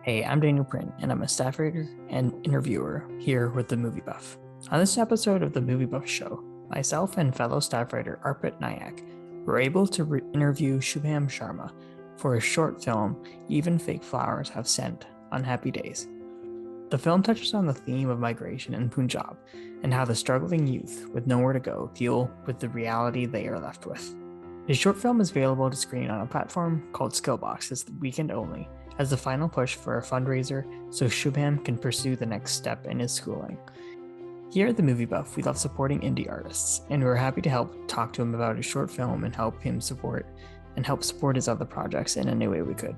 Hey, I'm Daniel Prinn, and I'm a staff writer and interviewer here with The Movie Buff. On this episode of The Movie Buff Show, myself and fellow staff writer Arpit Nayak were able to interview Shubham Sharma for his short film, Even Fake Flowers Have Scent, on Happy Days. The film touches on the theme of migration in Punjab and how the struggling youth with nowhere to go deal with the reality they are left with. His short film is available to screen on a platform called Skillbox this weekend only, as the final push for a fundraiser so Shubham can pursue the next step in his schooling. Here at The Movie Buff, we love supporting indie artists, and we're happy to help talk to him about his short film and help support his other projects in any way we could.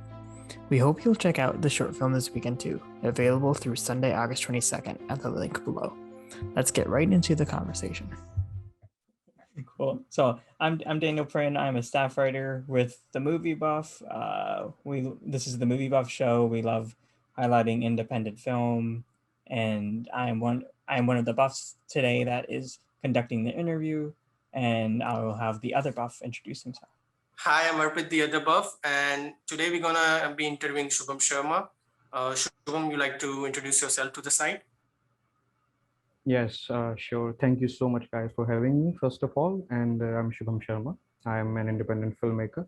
We hope you'll check out the short film this weekend too, available through Sunday, August 22nd at the link below. Let's get right into the conversation. Cool. So I'm Daniel Prinn. I'm a staff writer with The Movie Buff. This is The Movie Buff Show. We love highlighting independent film, and I'm one of the buffs today that is conducting the interview, and I will have the other buff introduce himself. Hi, I'm Arpit, the other buff, and today we're gonna be interviewing Shubham Sharma. Shubham, you like to introduce yourself to the site? Yes, sure. Thank you so much, guys, for having me, first of all. And I'm Shubham Sharma. I'm an independent filmmaker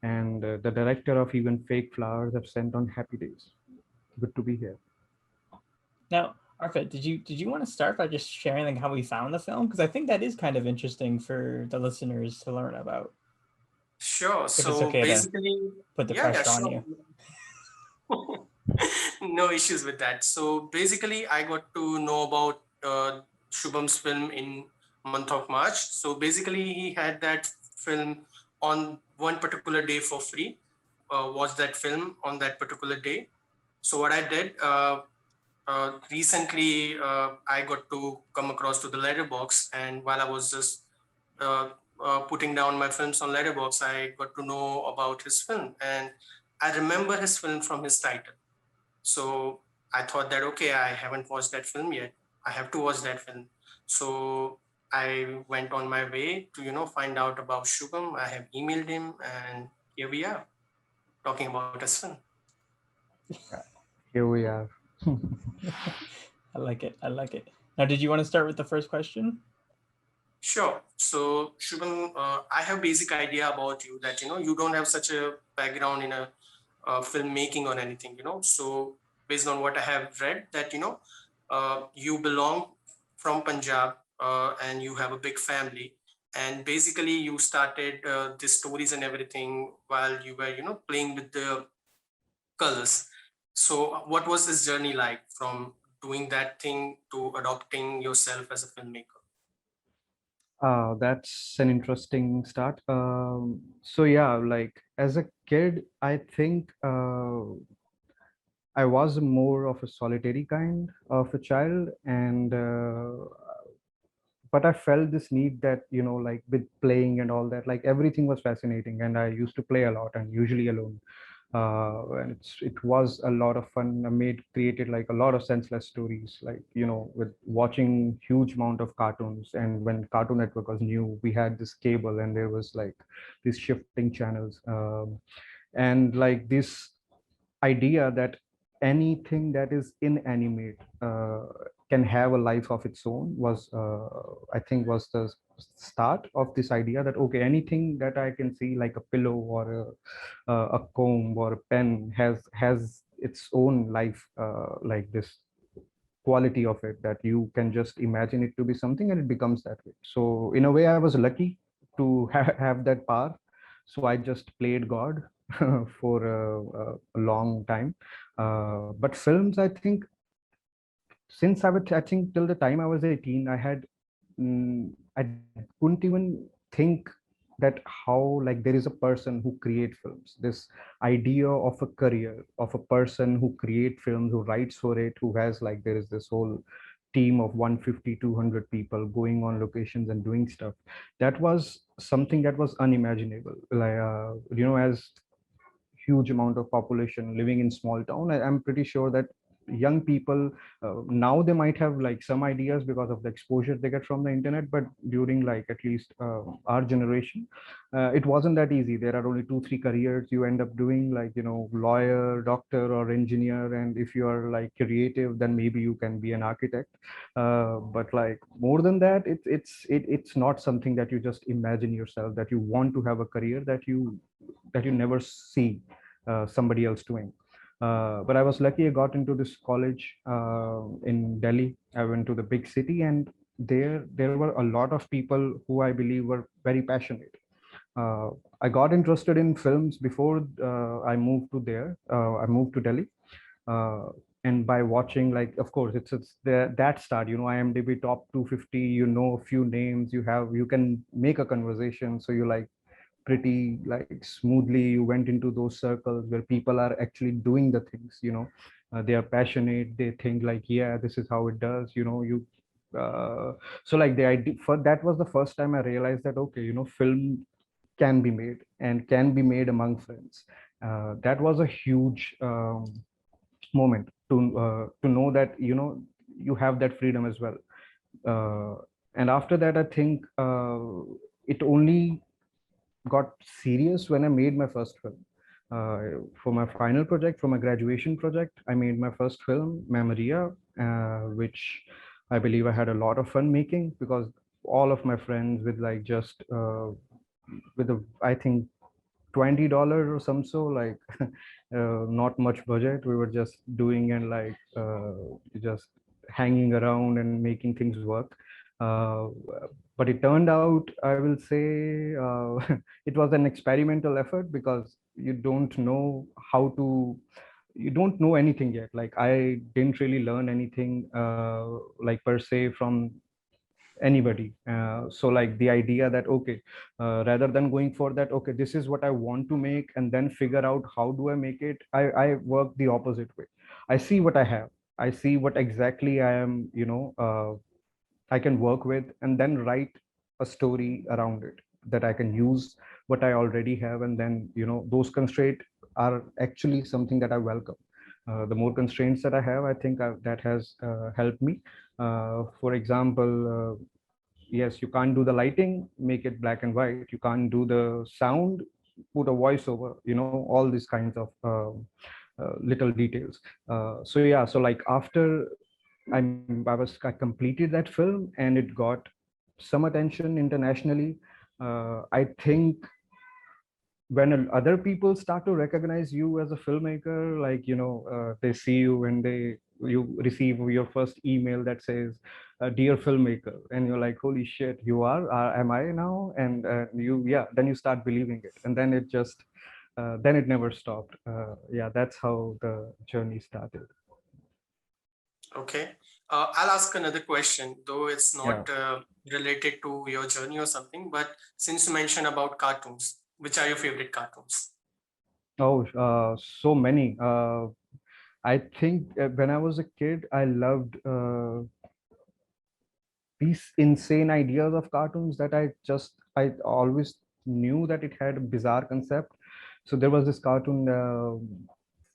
and the director of Even Fake Flowers Have Sent on Happy Days. Good to be here. Now, Arpit, did you want to start by just sharing like how we found the film? Because I think that is kind of interesting for the listeners to learn about. Sure. If so it's okay basically, put the pressure on you. No issues with that. So basically, I got to know about Shubham's film in month of March. So basically, he had that film on one particular day for free. Watch that film on that particular day. So what I did recently, I got to come across to the letterbox, and while I was just putting down my films on letterbox, I got to know about his film, and I remember his film from his title. So I thought that, okay, I haven't watched that film yet. I have to watch that film. So I went on my way to, find out about Shubham. I have emailed him, and here we are talking about his film. Here we are. I like it. Now, did you want to start with the first question? Sure. So Shubham, I have basic idea about you that, you don't have such a background in a filmmaking or anything, So based on what I have read that, you belong from Punjab and you have a big family. And basically you started the stories and everything while you were, playing with the colors. So what was this journey like from doing that thing to adopting yourself as a filmmaker? That's an interesting start. So yeah, like as a kid, I think I was more of a solitary kind of a child, and but I felt this need that, like with playing and all that, like everything was fascinating, and I used to play a lot and usually alone. And it was a lot of fun. I created like a lot of senseless stories, like, with watching huge amount of cartoons. And when Cartoon Network was new, we had this cable, and there was like these shifting channels, and like this idea that anything that is inanimate can have a life of its own was I think was the start of this idea that, okay, anything that I can see, like a pillow or a comb or a pen, has its own life, like this quality of it, that you can just imagine it to be something and it becomes that way. So in a way, I was lucky to have that power. So I just played God for a long time. But films, I think, since I think till the time I was 18, I couldn't even think that how, like, there is a person who create films, this idea of a career of a person who create films, who writes for it, who has, like, there is this whole team of 150 200 people going on locations and doing stuff. That was something that was unimaginable, like, as huge amount of population living in small town, I'm pretty sure that young people now, they might have like some ideas because of the exposure they get from the internet, but during like at least our generation, it wasn't that easy. There are only 2 3 careers you end up doing, like, lawyer, doctor, or engineer, and if you are like creative, then maybe you can be an architect. But like more than that, it's not something that you just imagine yourself, that you want to have a career that you never see somebody else doing. But I was lucky. I got into this college in Delhi. I went to the big city, and there were a lot of people who I believe were very passionate. Uh, I got interested in films before I moved to there. I moved to Delhi, uh, and by watching, like, of course, it's that start. IMDb top 250. A few names. You can make a conversation. So you like pretty like smoothly you went into those circles where people are actually doing the things. They are passionate, they think like, yeah, this is how it does. You So like the idea for that was the first time I realized that, okay, film can be made and can be made among friends. That was a huge moment to know that you have that freedom as well. And after that, I think it only got serious when I made my first film. For my final project, for my graduation project, I made my first film, Memoria, which I believe I had a lot of fun making, because all of my friends with like just with a, I think, $20 or some, so like not much budget. We were just doing and like just hanging around and making things work. uh, but it turned out, I will say, it was an experimental effort, because you don't know anything yet. Like, I didn't really learn anything like per se from anybody. So like the idea that, okay, rather than going for that, okay, this is what I want to make, and then figure out how do I make it, I work the opposite way. I see what I have, I see what exactly I am, I can work with, and then write a story around it, that I can use what I already have. And then, those constraints are actually something that I welcome. The more constraints that I have, I think that has helped me. For example, yes, you can't do the lighting, make it black and white. You can't do the sound, put a voiceover, all these kinds of little details. So yeah, so like after I completed that film, and it got some attention internationally. I think when other people start to recognize you as a filmmaker, like, they see you when you receive your first email that says, dear filmmaker, and you're like, holy shit, you are, am I now? And then you start believing it, and then then it never stopped. Yeah, that's how the journey started. Okay. I'll ask another question, though it's Yeah. not related to your journey or something. But since you mentioned about cartoons, which are your favorite cartoons? Oh, so many. I think when I was a kid, I loved these insane ideas of cartoons that I always knew that it had a bizarre concept. So there was this cartoon,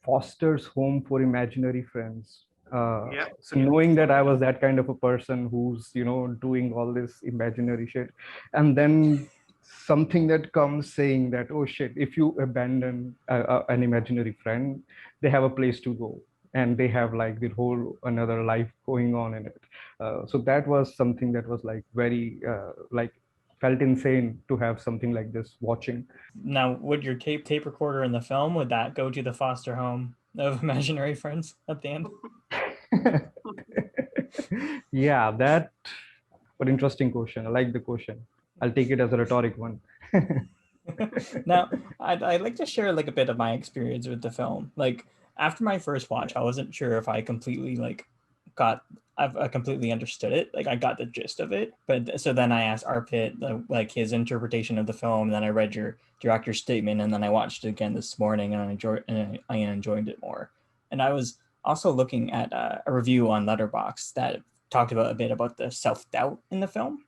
Foster's Home for Imaginary Friends. Yeah. So knowing that I was that kind of a person who's doing all this imaginary shit, and then something that comes saying that, oh shit, if you abandon an imaginary friend, they have a place to go, and they have like the whole another life going on in it. So that was something that was like very like felt insane to have something like this watching. Now, would your tape recorder in the film, would that go to the foster home of imaginary friends at the end? Yeah, that, what interesting question. I like the question. I'll take it as a rhetoric one. Now, I'd like to share like a bit of my experience with the film. Like, after my first watch, I wasn't sure if I completely like got I completely understood it. Like, I got the gist of it, but so then I asked Arpit like his interpretation of the film. And then I read your director's statement, and then I watched it again this morning, and I enjoyed it more. And I was also looking at a review on Letterboxd that talked about a bit about the self doubt in the film,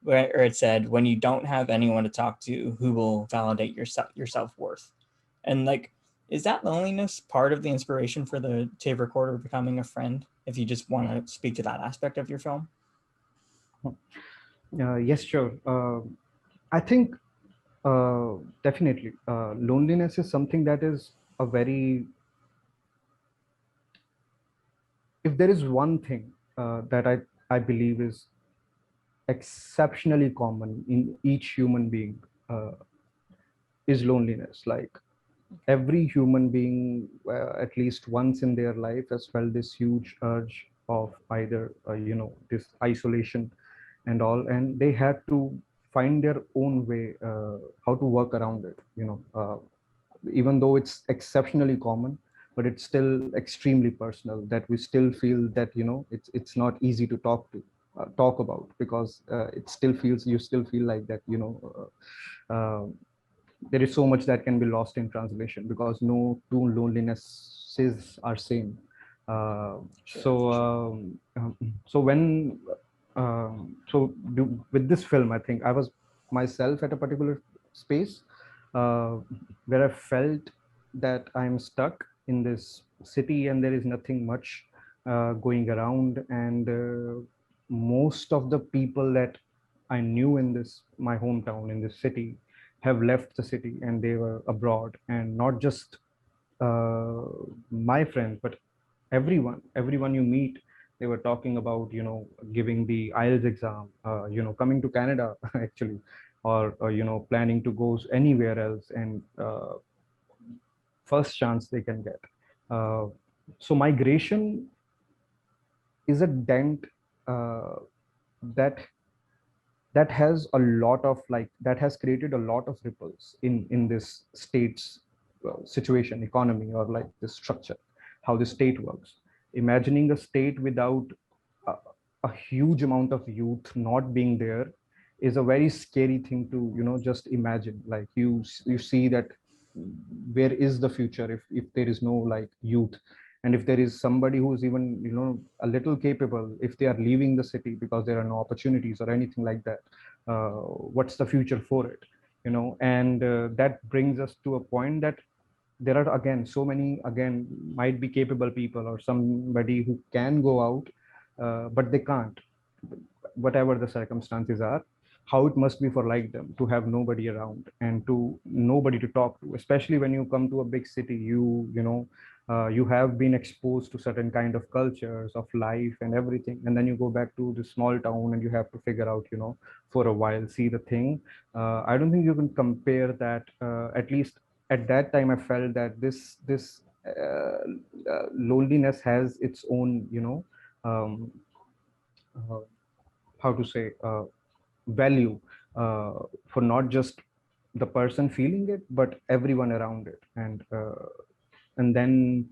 where it said, when you don't have anyone to talk to, who will validate your self worth. And like, Is that loneliness part of the inspiration for the tape recorder becoming a friend, if you just want to speak to that aspect of your film? Yes, sure. I think definitely loneliness is something that is a very, if there is one thing that I believe is exceptionally common in each human being, uh, is loneliness. Like every human being, at least once in their life, has felt this huge urge of either, this isolation and all, and they had to find their own way how to work around it. Even though it's exceptionally common, but it's still extremely personal, that we still feel that it's not easy to talk about, because it still feels, you still feel like that, there is so much that can be lost in translation, because no two lonelinesses are same. So when with this film, I think I was myself at a particular space uh, where I felt that I'm stuck in this city and there is nothing much going around, and most of the people that I knew in this my hometown, in this city, have left the city and they were abroad. And not just uh, my friends, but everyone you meet, they were talking about giving the IELTS exam, coming to Canada actually, or planning to go anywhere else, and first chance they can get. So migration is a dent uh, that has a lot of, like, that has created a lot of ripples in this state's situation, economy, or like this structure, how the state works. Imagining a state without a, a huge amount of youth not being there is a very scary thing to just imagine. Like you see that where is the future if there is no like youth, and if there is somebody who's even a little capable, if they are leaving the city because there are no opportunities or anything like that, what's the future for it? And that brings us to a point that there are again so many, again, might be capable people or somebody who can go out, but they can't, whatever the circumstances are. How it must be for like them to have nobody around and to nobody to talk to, especially when you come to a big city. You have been exposed to certain kind of cultures of life and everything, and then you go back to the small town and you have to figure out, for a while, see the thing. I don't think you can compare that. At least at that time, I felt that this loneliness has its own, um, uh, how to say, value, for not just the person feeling it, but everyone around it. And then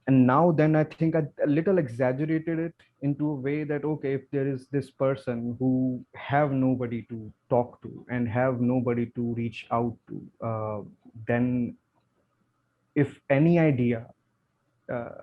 and now then I think I a little exaggerated it into a way that, okay, if there is this person who have nobody to talk to and have nobody to reach out to, then if any idea, uh,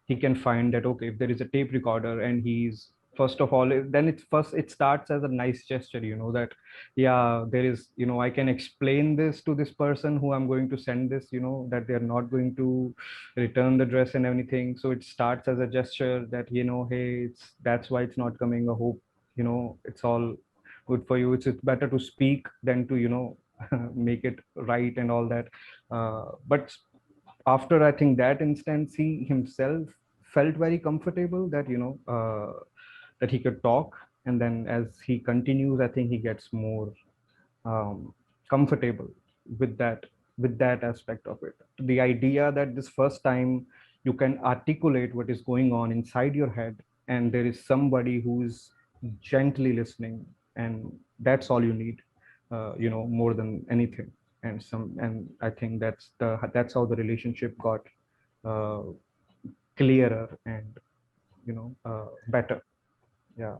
he can find that, okay, if there is a tape recorder and he's, first of all, then it starts as a nice gesture, that, yeah, there is, I can explain this to this person who I'm going to send this, that they're not going to return the dress and everything. So it starts as a gesture that, hey, that's why it's not coming. A hope, it's all good for you. It's better to speak than to make it right and all that. But after, I think, that instance, he himself felt very comfortable that that he could talk. And then as he continues, I think he gets more um, comfortable with that aspect of it. The idea that this first time you can articulate what is going on inside your head, and there is somebody who is gently listening, and that's all you need, more than anything. And I think that's how the relationship got uh, clearer and better. Yeah.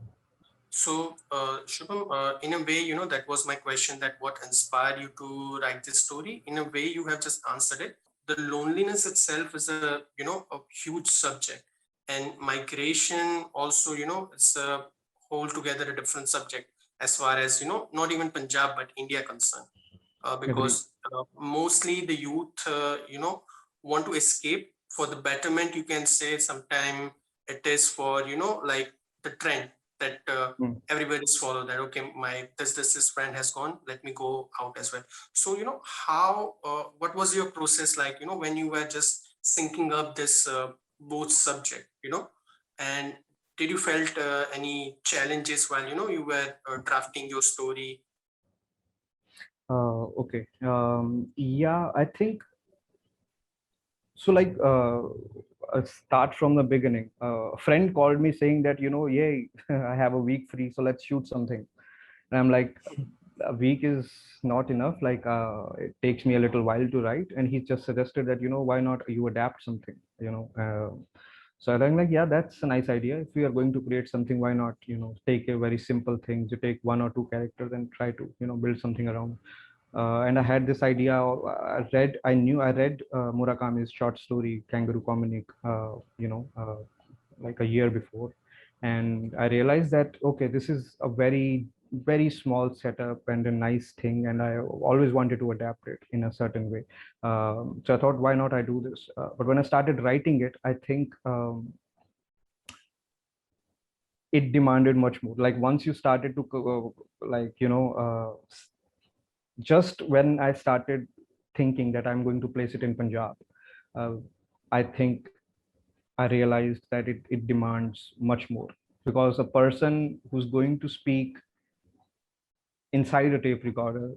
So, Shubham, in a way, that was my question, that what inspired you to write this story? In a way, you have just answered it. The loneliness itself is a huge subject, and migration also, it's a whole together a different subject, as far as, not even Punjab, but India concerned. Agree. because mostly the youth, want to escape for the betterment. You can say sometime it is for, like the trend that Mm. everybody's follow that. Okay, my this friend has gone. Let me go out as well. So how what was your process like? When you were just syncing up this both subject, and did you felt any challenges while you were drafting your story? Okay. Yeah, I think so. Like, start from the beginning. A friend called me saying that, yay, I have a week free, so let's shoot something. And I'm like, a week is not enough. Like, it takes me a little while to write. And he just suggested that, why not you adapt something, so I'm like, yeah, that's a nice idea. If we are going to create something, why not, take a very simple thing, you take one or two characters and try to, build something around. And I had this idea. I read Murakami's short story Kangaroo Communic, like a year before, and I realized that okay, this is a very small setup and a nice thing, and I always wanted to adapt it in a certain way. So I thought, why not I do this? But when I started writing it, I think it demanded much more. Like once you started to like just when I started thinking that I'm going to place it in Punjab, uh, I think I realized that it demands much more, because a person who's going to speak inside a tape recorder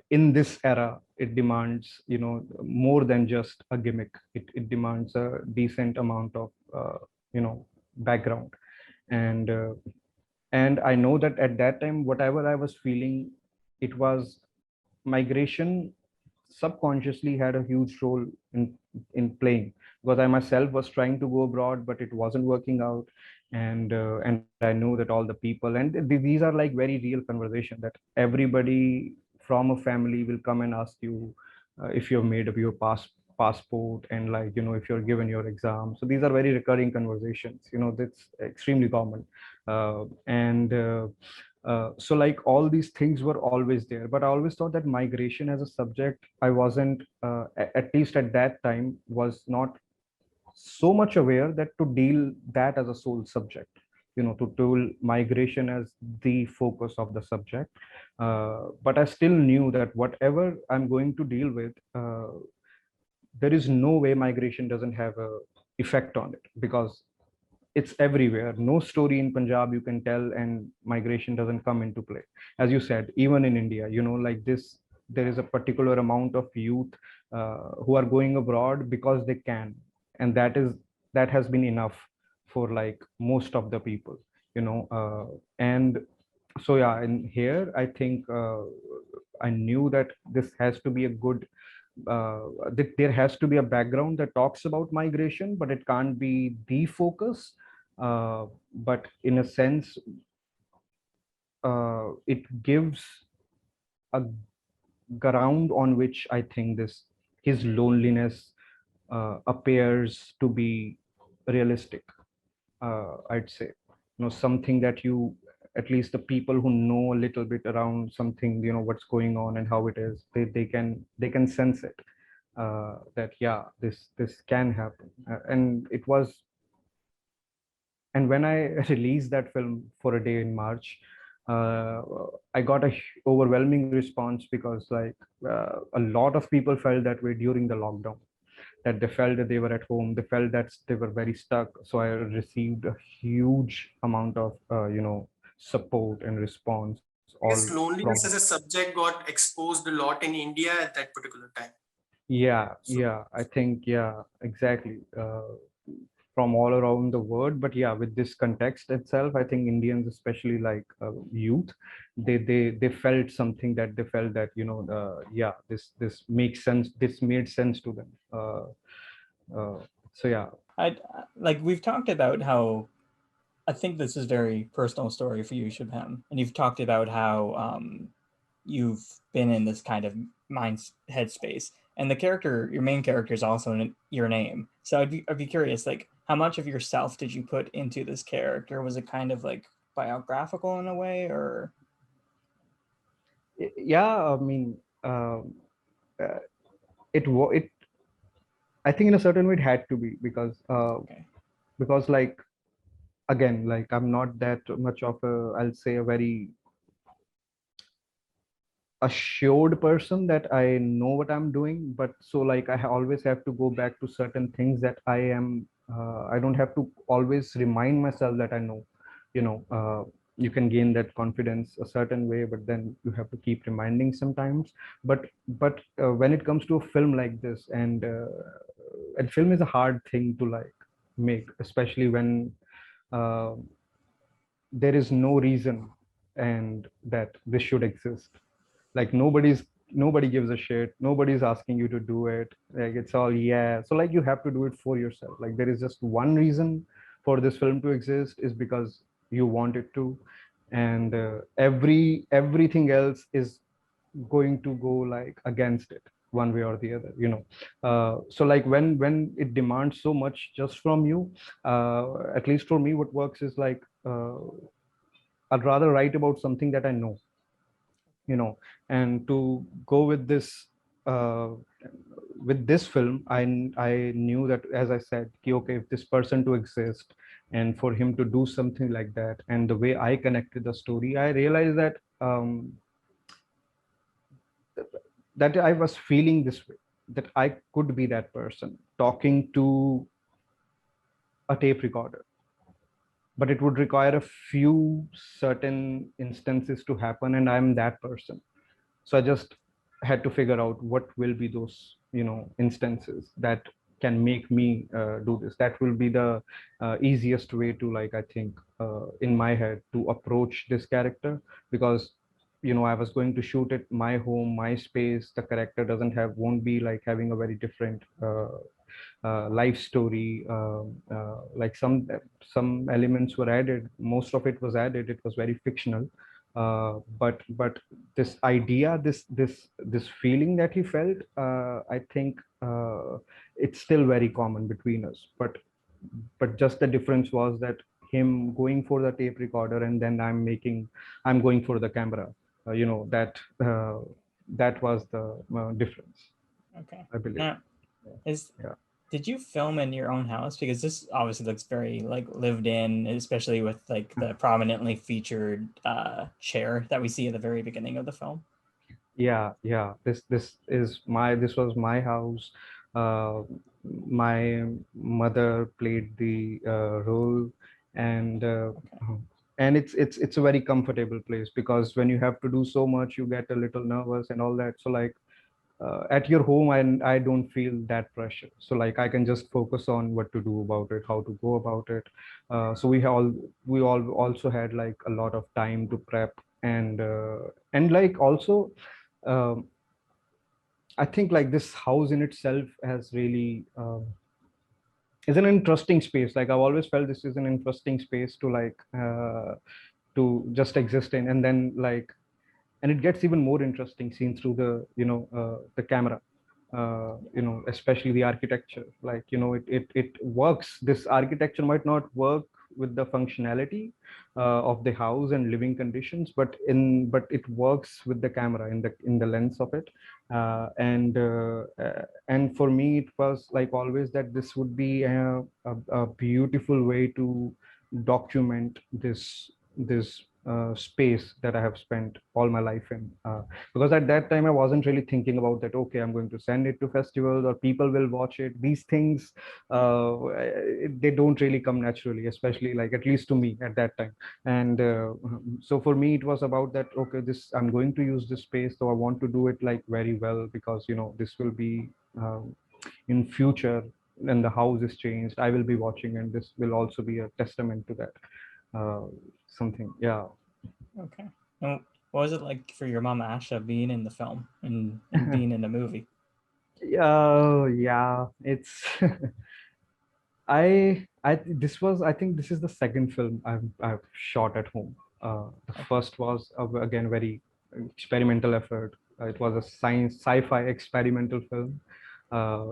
in this era, it demands more than just a gimmick. It demands a decent amount of background, and I know that at that time, whatever I was feeling, it was migration subconsciously had a huge role in playing, because I myself was trying to go abroad, but it wasn't working out. And I know that all the people, and these are like very real conversation, that everybody from a family will come and ask you if you've made up your passport, and like if you're given your exam. So these are very recurring conversations, that's extremely common. So like all these things were always there, but I always thought that migration as a subject, I wasn't at least at that time was not so much aware that to deal that as a sole subject, to tool migration as the focus of the subject. But I still knew that whatever I'm going to deal with, there is no way migration doesn't have a effect on it, because it's everywhere. No story in Punjab you can tell and migration doesn't come into play. As you said, even in India, like this, there is a particular amount of youth who are going abroad because they can, and that has been enough for like most of the people, and so yeah. And here, I think I knew that this has to be a good there has to be a background that talks about migration, but it can't be the focus. But in a sense, it gives a ground on which I think this his loneliness appears to be realistic. I'd say, something that you, at least the people who know a little bit around something, what's going on and how it is, they can sense it, that yeah, this can happen. And when I released that film for a day in March, uh, I got a overwhelming response, because like a lot of people felt that way during the lockdown, that they felt that they were at home, they felt that they were very stuck. So I received a huge amount of support and response all I guess from. loneliness as a subject got exposed a lot in India at that particular time. Yeah, So yeah, I think, yeah, exactly. From all around the world, but yeah, with this context itself, I think Indians, especially like youth, they felt something, that they felt that yeah, this makes sense, this made sense to them. So yeah. I like we've talked about how I think this is a very personal story for you, Shubham, and you've talked about how you've been in this kind of mind headspace, and the character, your main character, is also in your name. So I'd be curious, like, how much of yourself did you put into this character? Was it kind of like biographical in a way, or Yeah, I mean, um, it I think in a certain way it had to be Okay. because like again, like I'm not that much of a, I'll say, a very assured person that I know what I'm doing. But so like always have to go back to certain things that I don't have to always remind myself that I know, you know, you can gain that confidence a certain way, but then you have to keep reminding sometimes. But when it comes to a film like this, and film is a hard thing to like make, especially when uh, there is no reason and that this should exist. Like nobody gives a shit, nobody's asking you to do it, like it's all, yeah, so like you have to do it for yourself. Like there is just one reason for this film to exist, is because you want it to. And everything else is going to go like against it one way or the other, you know. So like when it demands so much just from you, at least for me what works is like, I'd rather write about something that I know, you know. And to go uh, with this film, I knew that, as I said, okay, if this person to exist and for him to do something like that, and the way I connected the story, I realized that that I was feeling this way, that I could be that person talking to a tape recorder, but it would require a few certain instances to happen, and I'm that person. So I just had to figure out what will be those, you know, instances that can make me do this. That will be the easiest way to, like, I think, in my head, to approach this character. Because, you know, I was going to shoot it my home, my space. The character doesn't have, won't be like having a very different life story. Like some elements were added, most of it was added, it was very fictional. But this idea, this feeling that he felt, I think it's still very common between us. But just the difference was that him going for the tape recorder, and then I'm going for the camera. You know, that was the difference, Okay. I believe. Now, is Yeah. did you film in your own house? Because this obviously looks very like lived in, especially with like the prominently featured chair that we see at the very beginning of the film. Yeah, this was my house. uh, my mother played the role. and uh, Okay. and it's a very comfortable place, because when you have to do so much, you get a little nervous and all that. So like, at your home, I don't feel that pressure, so like I can just focus on what to do about it, how to go about it. So we all also had like a lot of time to prep. And like also, um, I think like this house in itself has really is an interesting space. Like I've always felt this is an interesting space to like to just exist in. And then like, and it gets even more interesting seen through the, you know, the camera. You know, especially the architecture, like, you know, it works. This architecture might not work with the functionality of the house and living conditions, but it works with the camera in the lens of it. And for me it was like always that this would be a beautiful way to document this space that I have spent all my life in. Because at that time I wasn't really thinking about that, okay, I'm going to send it to festivals or people will watch it. These things, they don't really come naturally, especially like, at least to me at that time. And so for me it was about that, okay, this, I'm going to use this space, so I want to do it like very well, because, you know, this will be in future, when the house is changed, I will be watching, and this will also be a testament to that. uh, Something, yeah. Okay. And what was it like for your mama Asha being in the film and being in the movie? Yeah, it's I think this is the second film I've shot at home. The Okay. first was again very experimental effort. It was a science sci-fi experimental film,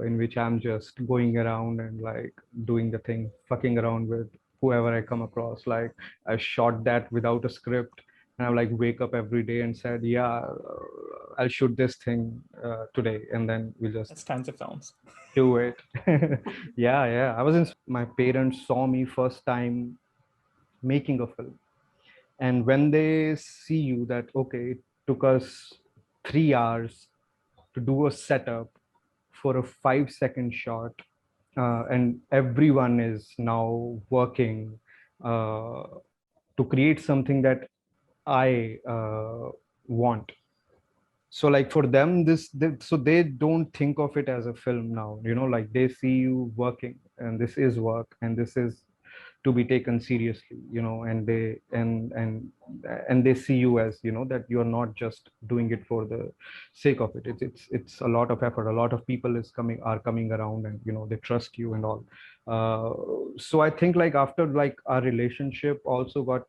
in which I'm just going around and like doing the thing, fucking around with whoever I come across. Like I shot that without a script, I like wake up every day and said, yeah, I'll shoot this thing today, and then we'll just That's kinds of films. do it. Yeah. I was in. My parents saw me first time making a film, and when they see you that okay, it took us 3 hours to do a setup for a 5-second shot, and everyone is now working uh, to create something that I want. So like for them so they don't think of it as a film now, like they see you working, and this is work, and this is to be taken seriously, and they see you as, that you're not just doing it for the sake of it. It's a lot of effort. A lot of people are coming around, and they trust you and all. So I think like after like our relationship also got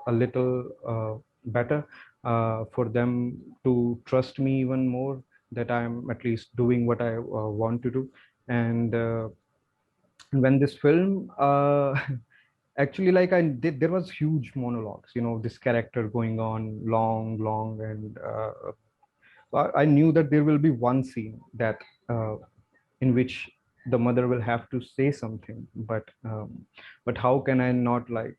a little better, for them to trust me even more, that I'm at least doing what I want to do. And when this film actually, like I did, there was huge monologues, this character going on long, and I knew that there will be one scene that in which the mother will have to say something, but how can I not like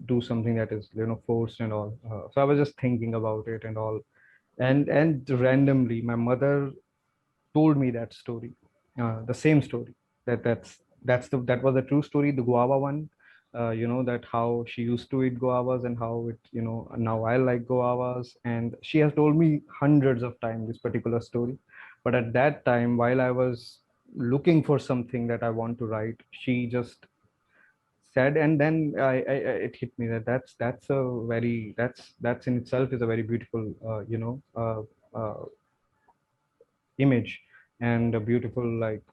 do something that is forced and all. So I was just thinking about it and all, and randomly my mother told me that story, the same story, that was a true story, the guava one. That how she used to eat guavas, and how it, now I like guavas, and she has told me hundreds of times this particular story. But at that time, while I was looking for something that I want to write, she just said, and then it hit me that that's in itself is a very beautiful image, and a beautiful like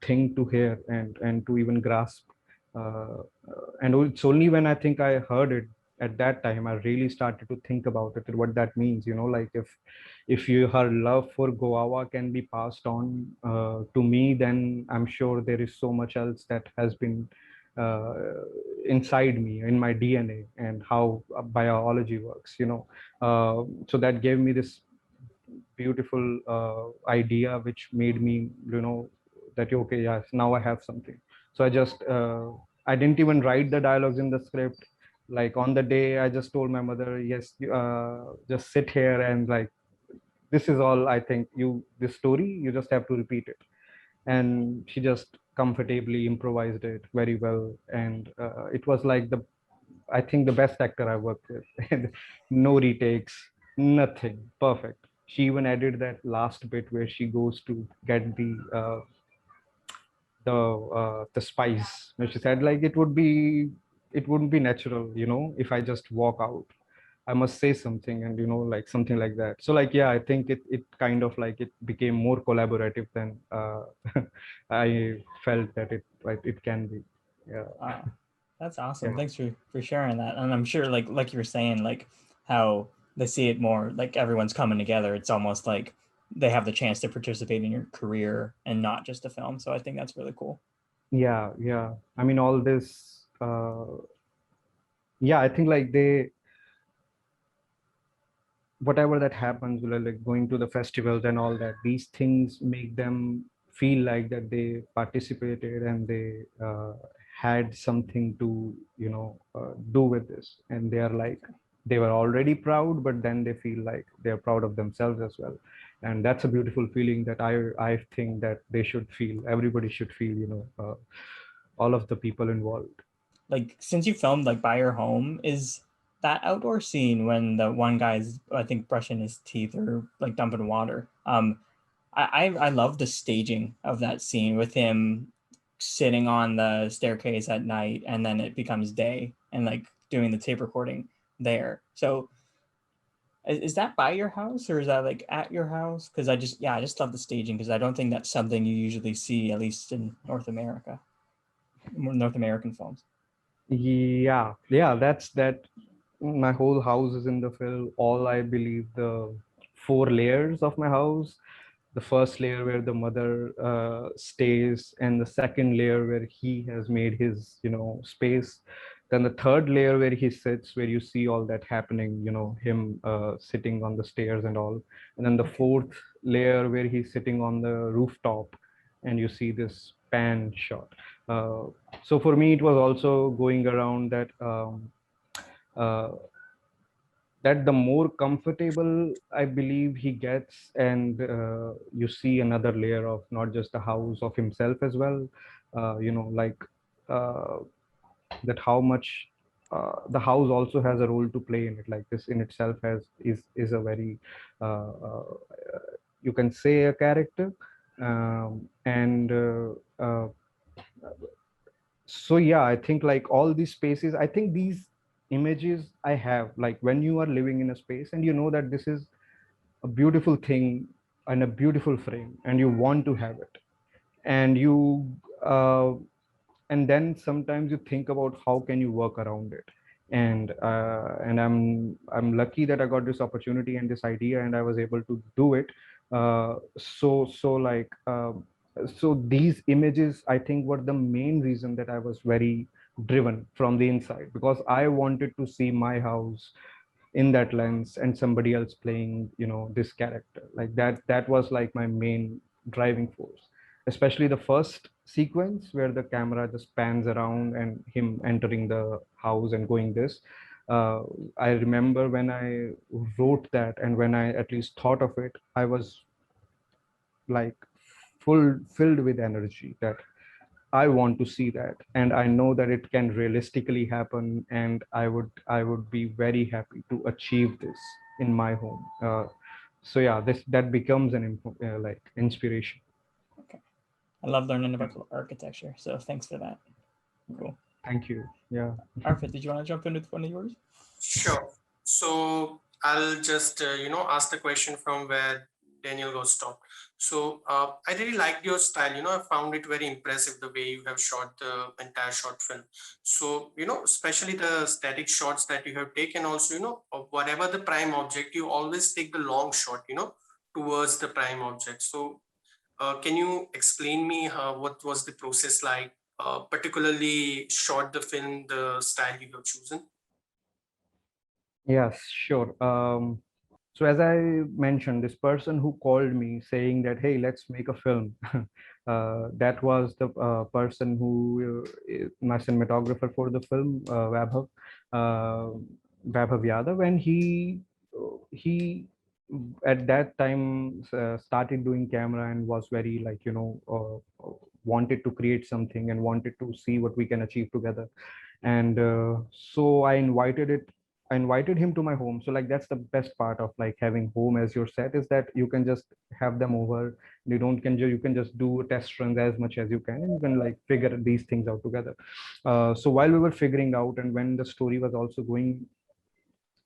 thing to hear, and to even grasp. And it's only when I think I heard it at that time I really started to think about it, and what that means, like if her love for guava can be passed on to me, then I'm sure there is so much else that has been uh, inside me, in my DNA, and how biology works, so that gave me this beautiful idea, which made me, that okay, yes, now I have something. So I didn't even write the dialogues in the script. Like on the day, I just told my mother, yes, just sit here, and like this is all. I think this story, you just have to repeat it. And she just comfortably improvised it very well, and it was like I think the best actor I worked with. And no retakes, nothing, perfect. She even added that last bit where she goes to get the spice. And she said like it wouldn't be natural, if I just walk out. I must say something, and like something like that. So like yeah, I think it kind of like it became more collaborative than I felt that it can be. Yeah. Wow, that's awesome. Yeah. Thanks for sharing that. And I'm sure, like you were saying, like how they see it more like everyone's coming together. It's almost like they have the chance to participate in your career and not just a film. So I think that's really cool. Yeah. I mean, all this. Yeah, I think like whatever that happens, like going to the festivals and all that, these things make them feel like that they participated, and they had something to do with this, and they are like they were already proud, but then they feel like they're proud of themselves as well. And that's a beautiful feeling that I think that they should feel, everybody should feel, all of the people involved. Like since you filmed like by your home, is that outdoor scene when the one guy's, I think, brushing his teeth or like dumping water, I love the staging of that scene with him sitting on the staircase at night and then it becomes day and like doing the tape recording there. So is that by your house or is that like at your house? Because I just love the staging because I don't think that's something you usually see, at least in North America, North American films. Yeah, that's that. My whole house is in the film. All, I believe, the 4 layers of my house. The first layer where the mother stays, and the second layer where he has made his space, Then the third layer where he sits, where you see all that happening, him sitting on the stairs and all. And then the fourth layer where he's sitting on the rooftop, and you see this pan shot. uh, so for me it was also going around that uh, the more comfortable I believe he gets, and you see another layer of not just the house of himself as well. Like uh, that how much the house also has a role to play in it. Like this in itself has is a very uh, uh, you can say a character. And So yeah, I think like all these spaces, I think these images I have, like when you are living in a space and you know that this is a beautiful thing and a beautiful frame and you want to have it, and you and then sometimes you think about how can you work around it. And I'm lucky that I got this opportunity and this idea and I was able to do it. So these images, I think, were the main reason that I was very driven from the inside, because I wanted to see my house in that lens and somebody else playing this character. Like that was like my main driving force, especially the first sequence where the camera just pans around and him entering the house and going this. uh, I remember when I wrote that, and when I at least thought of it, I was like filled with energy that I want to see that, and I know that it can realistically happen, and I would be very happy to achieve this in my home. So yeah, this that becomes like inspiration. Okay. I love learning about architecture, so thanks for that. Cool. Thank you. Yeah. Arpit, did you want to jump in with one of yours? Sure. So I'll just ask the question from where Daniel got stopped. So I really liked your style. I found it very impressive the way you have shot the entire short film. So especially the static shots that you have taken. Also, of whatever the prime object, you always take the long shot. Towards the prime object. So can you explain me what was the process like? Particularly shot the film, the style you have chosen. Yes, sure. So as I mentioned, this person who called me saying that, hey, let's make a film, that was the person who is my cinematographer for the film, uh, Vaibhav Yadav, and he at that time started doing camera and was very like wanted to create something and wanted to see what we can achieve together. And so I invited him to my home. So like that's the best part of like having home as your set, is that you can just have them over. You can just do test runs as much as you can, and you can like figure these things out together. So while we were figuring out, and when the story was also going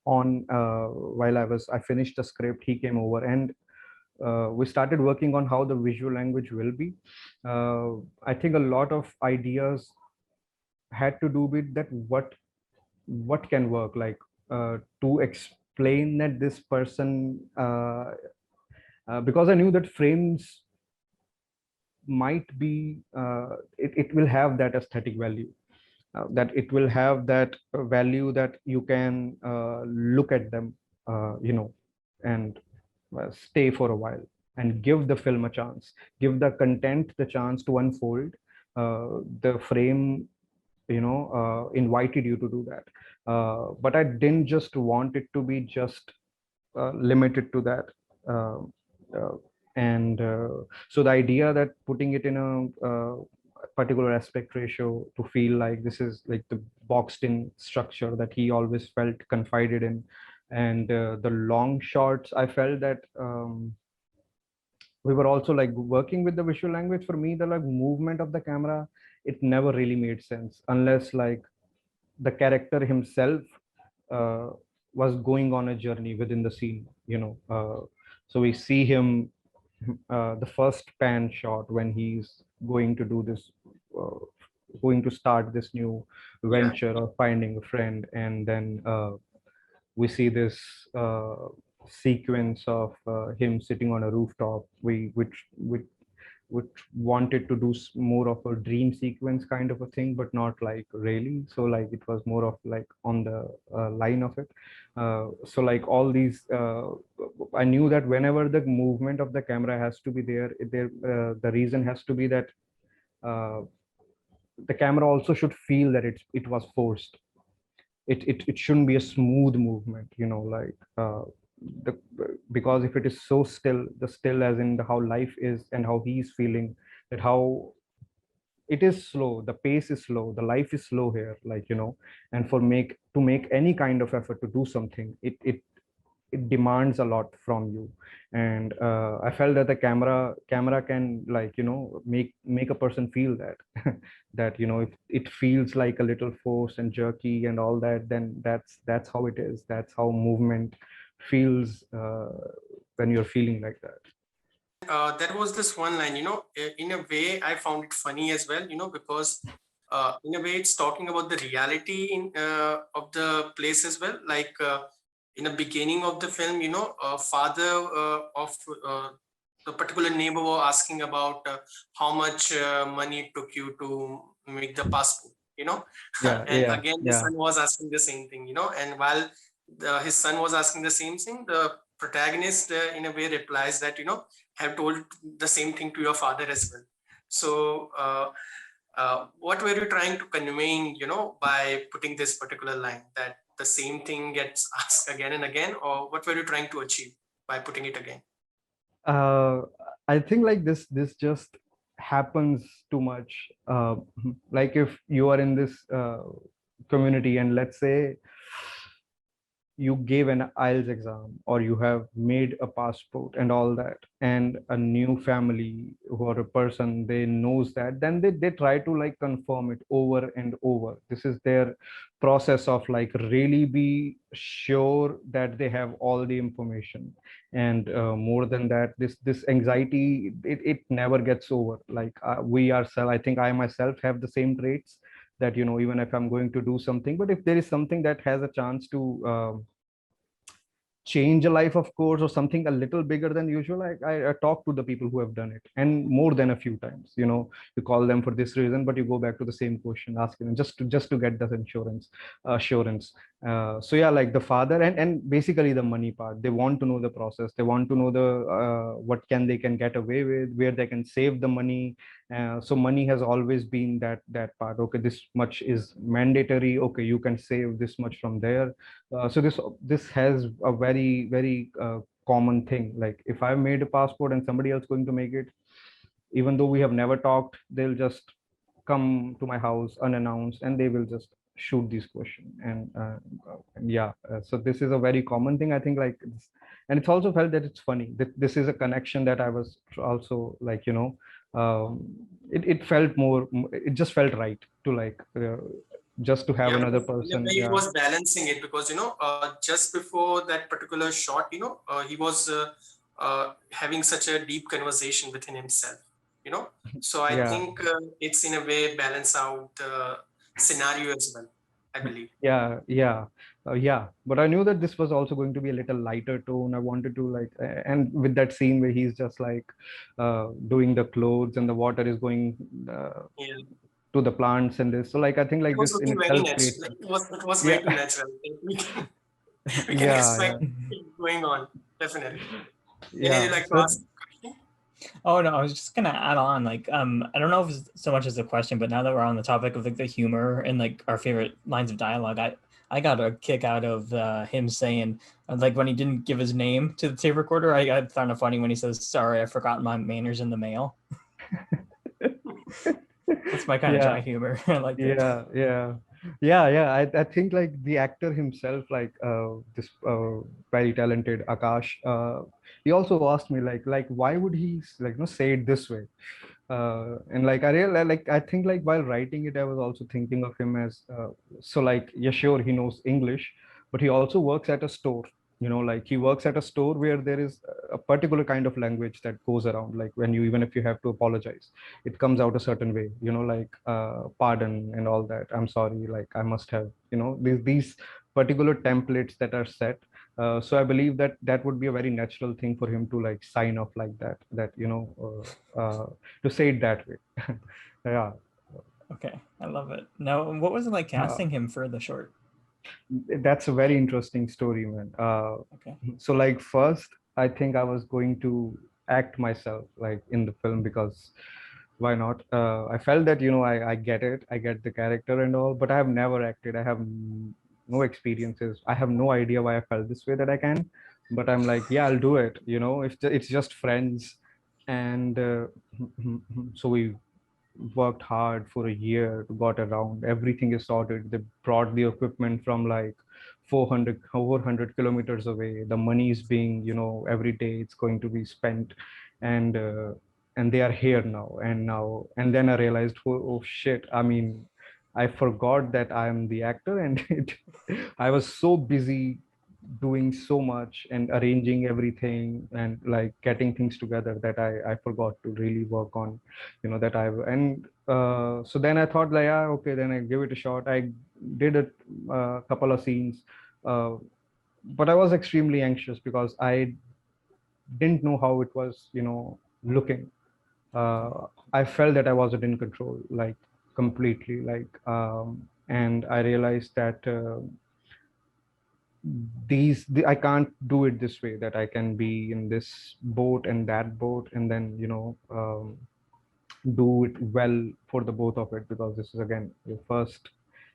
on, while I finished the script, he came over, and we started working on how the visual language will be. I think a lot of ideas had to do with that, what can work, like to explain that this person, because I knew that frames might be it will have that aesthetic value, that it will have that value that you can look at them, and stay for a while and give the film a chance, give the content the chance to unfold. The frame invited you to do that, but I didn't just want it to be just limited to that. uh, uh, and So the idea that putting it in a particular aspect ratio to feel like this is like the boxed in structure that he always felt confided in, and the long shots, I felt that we were also like working with the visual language. For me, the like movement of the camera, it never really made sense unless like the character himself uh, was going on a journey within the scene. So we see him, the first pan shot when he's going to do this, uh, going to start this new Yeah. venture of finding a friend, and then we see this sequence of him sitting on a rooftop. We which which wanted to do more of a dream sequence kind of a thing, but not like really. So like it was more of like on the line of it. So like all these, I knew that whenever the movement of the camera has to be there, the reason has to be that uh, the camera also should feel that it was forced. It shouldn't be a smooth movement, you know, like the because if it is so still, the still as in the how life is and how he's feeling, that how it is slow, the pace is slow, the life is slow here, like, you know. And for make to make any kind of effort to do something, it demands a lot from you. And I felt that the camera can, like, you know, make a person feel that that, you know, if it feels like a little forced and jerky and all that, then that's how it is, that's how movement feels when you're feeling like that. There was this one line, in a way I found it funny as well, because in a way it's talking about the reality of the place as well. Like in the beginning of the film, father of the particular neighbor was asking about how much money it took you to make the passport, Yeah, and yeah, again the yeah, son was asking the same thing, and while his son was asking the same thing, the protagonist in a way replies that, have told the same thing to your father as well. So, what were you trying to convey, by putting this particular line, that the same thing gets asked again and again, or what were you trying to achieve by putting it again? uh, I think like this just happens too much. Like if you are in this community, and let's say you gave an IELTS exam, or you have made a passport and all that, and a new family or a person, they knows that, then they try to like confirm it over and over. This is their process of like really be sure that they have all the information. And more than that, this anxiety, it never gets over. Like we ourselves, I think I myself have the same traits, that, you know, even if I'm going to do something, but if there is something that has a chance to change a life, of course, or something a little bigger than usual, I talk to the people who have done it, and more than a few times, you know. You call them for this reason, but you go back to the same question, asking them just to get that assurance. So yeah, like the father, and basically the money part, they want to know the process, they want to know the what they can get away with, where they can save the money. So money has always been that part. Okay, this much is mandatory, okay, you can save this much from there. So this has a very common thing. Like if I made a passport and somebody else going to make it, even though we have never talked, they'll just come to my house unannounced, and they will just shoot this question. And yeah, so this is a very common thing, I think. Like and it's also felt that it's funny, that this is a connection that I was also, like, you know, it felt more, it just felt right to like just to have Yeah, another because in a person. way he Yeah, was balancing it, because just before that particular shot, he was having such a deep conversation within himself, So I yeah, think it's in a way balance out the scenario as well, I believe. yeah, but I knew that this was also going to be a little lighter tone. I wanted to like and with that scene where he's just like doing the clothes, and the water is going Yeah, to the plants and this, so like I think it like was this in looking very itself natural. creates Like it was way yeah. too natural. We can Yeah, yeah, expect it going on, definitely. Any yeah, like to so ask a question? Oh no, I was just gonna add on, like, I don't know if it's so much as a question, but now that we're on the topic of like the humor and like our favorite lines of dialogue, I got a kick out of him saying, like, when he didn't give his name to the tape recorder, I found it funny when he says, "Sorry, I forgot my manners in the mail." That's my kind of yeah, dry humor. I liked it. yeah. I think like the actor himself, like this very talented Akash, he also asked me like why would he like, you know, say it this way. And like I real like I think like while writing it, I was also thinking of him as so like, yeah, sure, he knows English, but he also works at a store. You know, like he works at a store where there is a particular kind of language that goes around. Like when you, even if you have to apologize, it comes out a certain way. You know, like pardon and all that. I'm sorry. Like I must have. You know, these particular templates that are set. So I believe that that would be a very natural thing for him to like sign off like that, to say it that way. Yeah. Okay, I love it. Now, what was it like Uh, casting him for the short? that's a very interesting story, man. Okay. So like first, I think I was going to act myself like in the film because why not? I felt that I get it, I get the character and all, but I have never acted. I have no experiences. I have no idea why I felt this way that I can, but I'm like, yeah, I'll do it. If it's just friends, and so we worked hard for a year, got around, everything is sorted. They brought the equipment from like 400 kilometers away. The money is being, every day it's going to be spent, and they are here now. And then I realized, oh shit, I mean, I forgot that I am the actor, and I was so busy doing so much and arranging everything and like getting things together that I forgot to really work on, that I and so then I thought like, yeah, okay, then I give it a shot. I did a couple of scenes, uh, but I was extremely anxious because I didn't know how it was, looking. Okay. I felt that I wasn't in control, like completely, and I realized that I can't do it this way, that I can be in this boat and that boat, and then do it well for the both of it, because this is again your first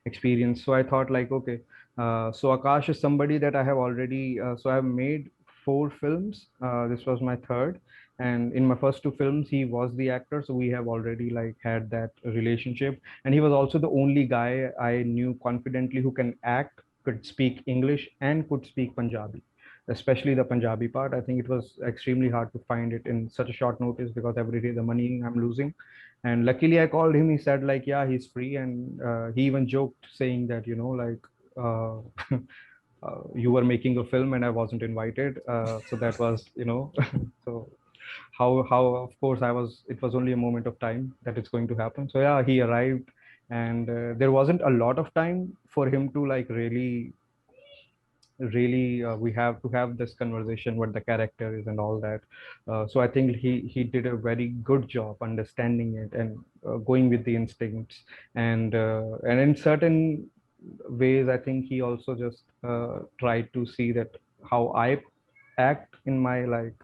experience. So I thought like, okay, so Akash is somebody that I have already so I've made 4 films. This was my third, and in my first 2 films he was the actor, so we have already like had that relationship. And he was also the only guy I knew confidently who can act, could speak English, and could speak Punjabi, especially the Punjabi part. I think it was extremely hard to find it in such a short notice, because every day the money I'm losing. And luckily I called him. He said like, yeah, he's free. And he even joked saying that, like, uh, you were making a film and I wasn't invited. So that was, so how of course it was only a moment of time that it's going to happen. So yeah, he arrived, and there wasn't a lot of time for him to like really we have to have this conversation what the character is and all that. So I think he did a very good job understanding it, and going with the instincts. And in certain ways I think he also just tried to see that how I act in my like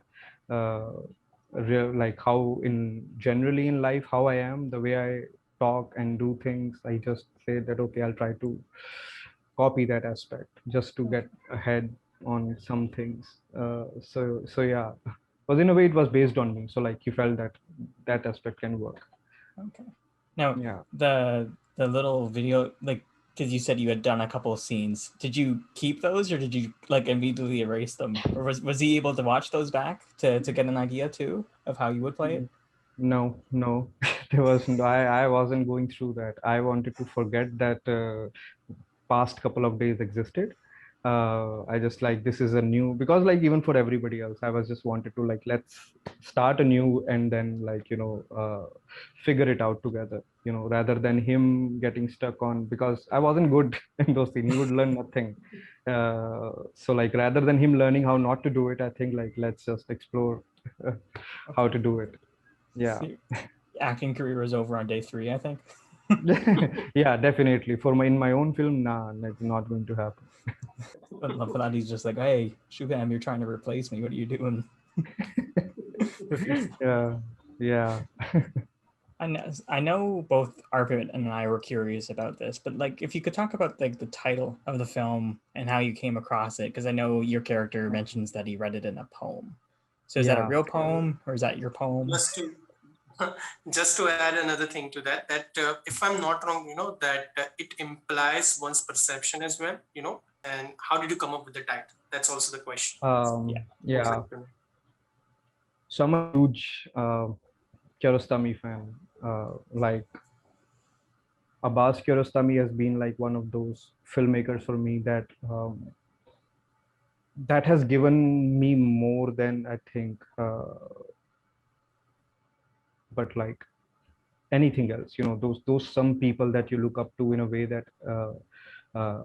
uh, like how in generally in life, how I am, the way I talk and do things. I just say that, okay, I'll try to copy that aspect just to get ahead on some things. So yeah, but in a way it was based on me. So like he felt that that aspect can work. Okay. Now, Yeah. the little video, like, because you said you had done a couple of scenes, did you keep those or did you like immediately erase them, or was he able to watch those back to get an idea too of how you would play it? No, no, there wasn't. I wasn't going through that. I wanted to forget that past couple of days existed. I just like, this is a new, because like even for everybody else, I was just wanted to like, let's start anew, and then like, figure it out together, rather than him getting stuck on, because I wasn't good in those things. He would learn nothing. So like, rather than him learning how not to do it, I think like, let's just explore how Okay. to do it. Yeah. So your acting career was over on day 3, I think. Yeah, definitely. For my in my own film, nah, that's not going to happen. But love for that, he's just like, hey, Shubham, you're trying to replace me. What are you doing with your Yeah, yeah. I know both Arpit and I were curious about this, but like if you could talk about like the title of the film and how you came across it, because I know your character mentions that he read it in a poem. So is that a Yeah. real poem or is that your poem? Just to just to add another thing to that, if I'm not wrong, that it implies one's perception as well, and how did you come up with the title? That's also the question. Yeah. Would Yeah. like to know. So I'm a huge Kiarostami fan. Like Abbas Kiarostami has been like one of those filmmakers for me that has given me more than I think, but like anything else. Those some people that you look up to in a way that uh,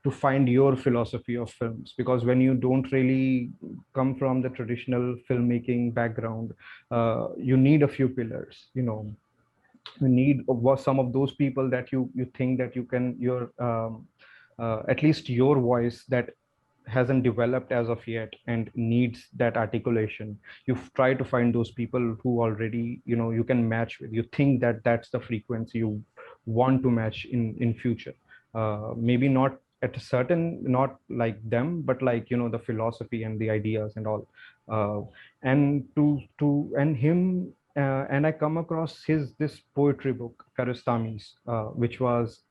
to find your philosophy of films, because when you don't really come from the traditional filmmaking background, you need a few pillars, you need some of those people that you think that you can your at least your voice that hasn't developed as of yet and needs that articulation. You try to find those people who already you can match with, you think that that's the frequency you want to match in future. Maybe not at a certain, not like them, but like the philosophy and the ideas and all. And to and him and I come across his this poetry book Karastami's, which was,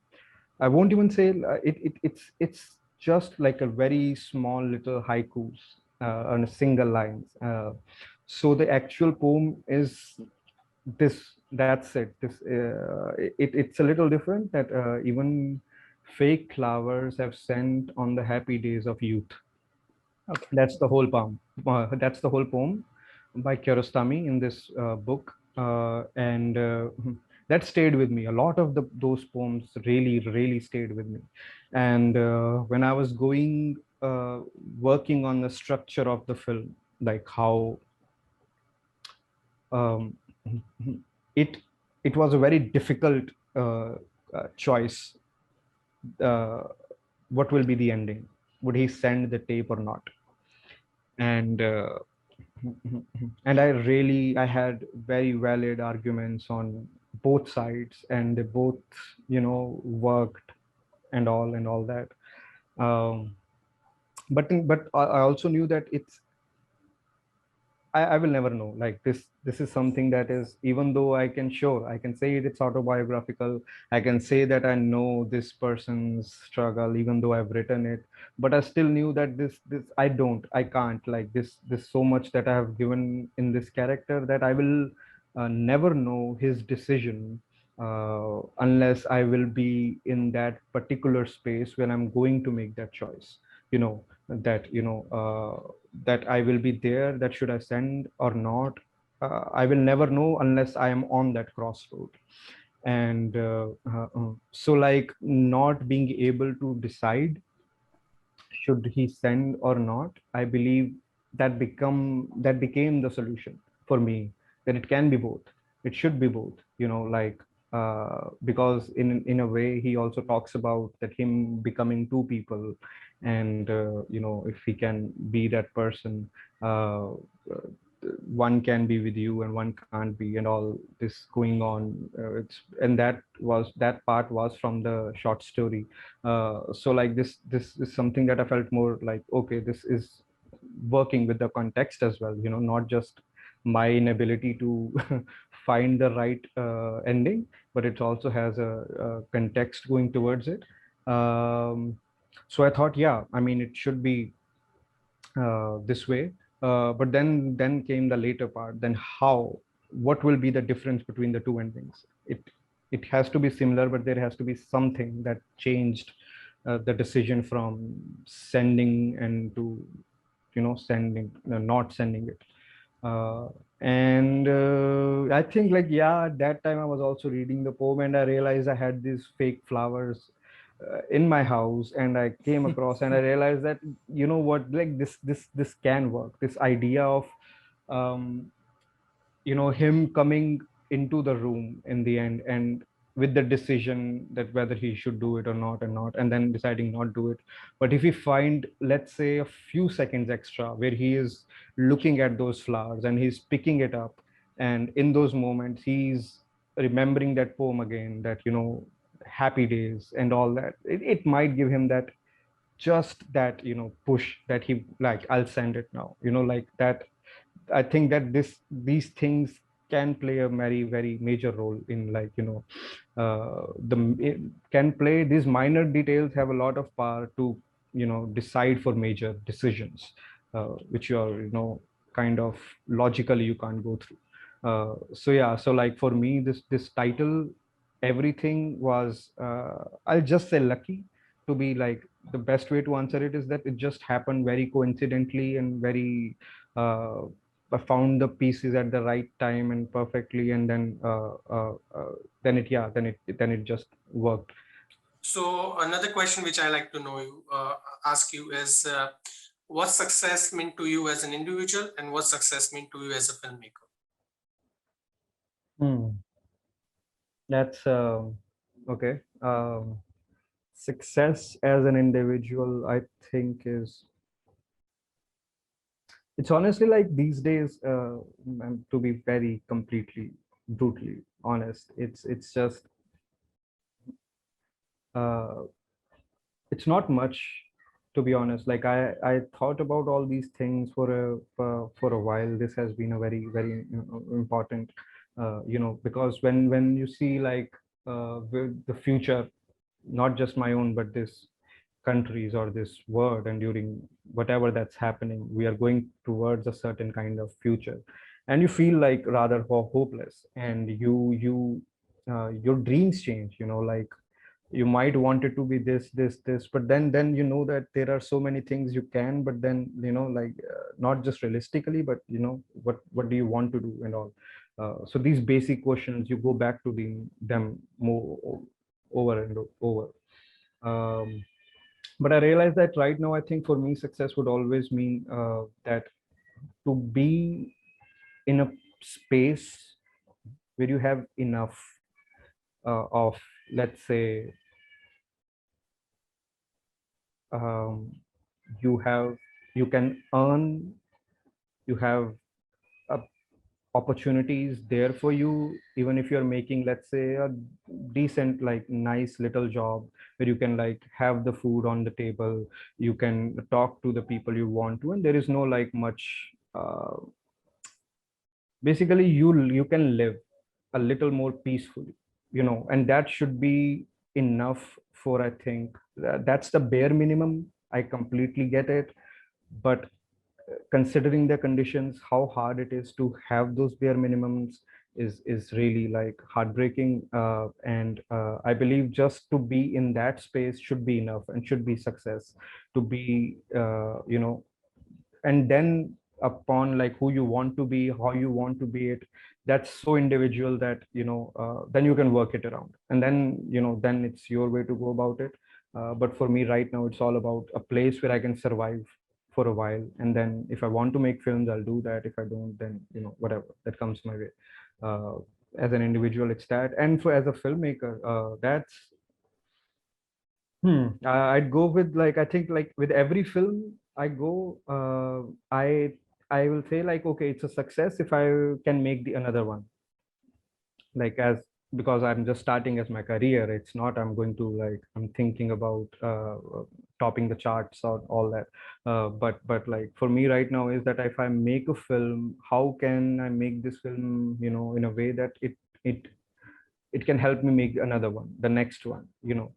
I won't even say it's just like a very small little haikus on a single lines. So the actual poem is this. That's it. It's a little different that even fake flowers have scent on the happy days of youth. Okay. That's the whole poem. That's the whole poem by Kiarostami in this book, and that stayed with me. A lot of those poems really, really stayed with me. And when I was working on the structure of the film, like how um, it it was a very difficult choice. Uh, what will be the ending? Would he send the tape or not? And and I had very valid arguments on both sides, and they both worked and all that. um, but I also knew that I will never know. Like this is something that is, even though I can say it's autobiographical, I can say that I know this person's struggle, even though I've written it, but I still knew that this I can't, like this so much that I have given in this character, that I will never know his decision unless I will be in that particular space when I'm going to make that choice. That that I will be there, that should I send or not, I will never know unless I am on that crossroad. And so like not being able to decide should he send or not, I believe that became the solution for me, that it can be both, it should be both, like because in a way he also talks about that him becoming two people. And if he can be that person, one can be with you and one can't be, and all this going on. It's and that part was from the short story. So like this is something that I felt more like, okay, this is working with the context as well, not just my inability to find the right ending, but it also has a context going towards it. So I thought, yeah, I mean, it should be this way. But then came the later part. Then how? What will be the difference between the two endings? It has to be similar, but there has to be something that changed the decision from sending and to sending, not sending it. uh, and I think, like, yeah, at that time I was also reading the poem, and I realized I had these fake flowers in my house, and I came across and I realized that, what, like, this can work, this idea of um, him coming into the room in the end, and with the decision that whether he should do it or not, and then deciding not do it. But if we find, let's say, a few seconds extra where he is looking at those flowers and he's picking it up, and in those moments he's remembering that poem again, that happy days and all that, it might give him that, just that push, that he, like, I'll send it now, like that. I think that these things can play a very, very major role in, like, the it can play, these minor details have a lot of power to decide for major decisions, which you are, kind of logically you can't go through. So yeah, so like for me, this title, everything was, I'll just say lucky. To be like, the best way to answer it is that it just happened very coincidentally and very uh, I found the pieces at the right time and perfectly, and then then it just worked. So another question which I like to know you ask you is what success mean to you as an individual, and what success mean to you as a filmmaker? Hmm. That's okay. Success as an individual, I think, is it's honestly like these days. To be very completely brutally honest, it's just uh, it's not much, to be honest. Like I thought about all these things for a while. This has been a very important, because when you see like with the future, not just my own but this countries or this world, and during whatever that's happening, we are going towards a certain kind of future, and you feel like rather hopeless, and your dreams change, like you might want it to be this, but then you know that there are so many things you can, but then like not just realistically, but what do you want to do and all. So these basic questions, you go back to them more over and over. um, but I realize that right now, I think for me success would always mean that to be in a space where you have enough of, let's say, um, you have you can earn, you have uh, opportunities there for you, even if you're making, let's say, a decent, like nice little job, where you can like have the food on the table, you can talk to the people you want to, and there is no like much basically you can live a little more peacefully, and that should be enough. For, I think that's the bare minimum. I completely get it, but considering the conditions, how hard it is to have those bare minimums is really like heartbreaking. And I believe just to be in that space should be enough and should be success. To be and then upon like who you want to be, how you want to be it, that's so individual that then you can work it around, and then then it's your way to go about it. But for me right now, it's all about a place where I can survive for a while, and then if I want to make films, I'll do that. If I don't, then whatever that comes my way. uh, as an individual, it's that. And for as a filmmaker, that's I'd go with, like, I think like with every film I go, I will say like, okay, it's a success if I can make the another one. Like, as because I'm just starting as my career, it's not I'm going to like I'm thinking about topping the charts or all that. But like for me right now is that if I make a film, how can I make this film, in a way that it it can help me make another one, the next one,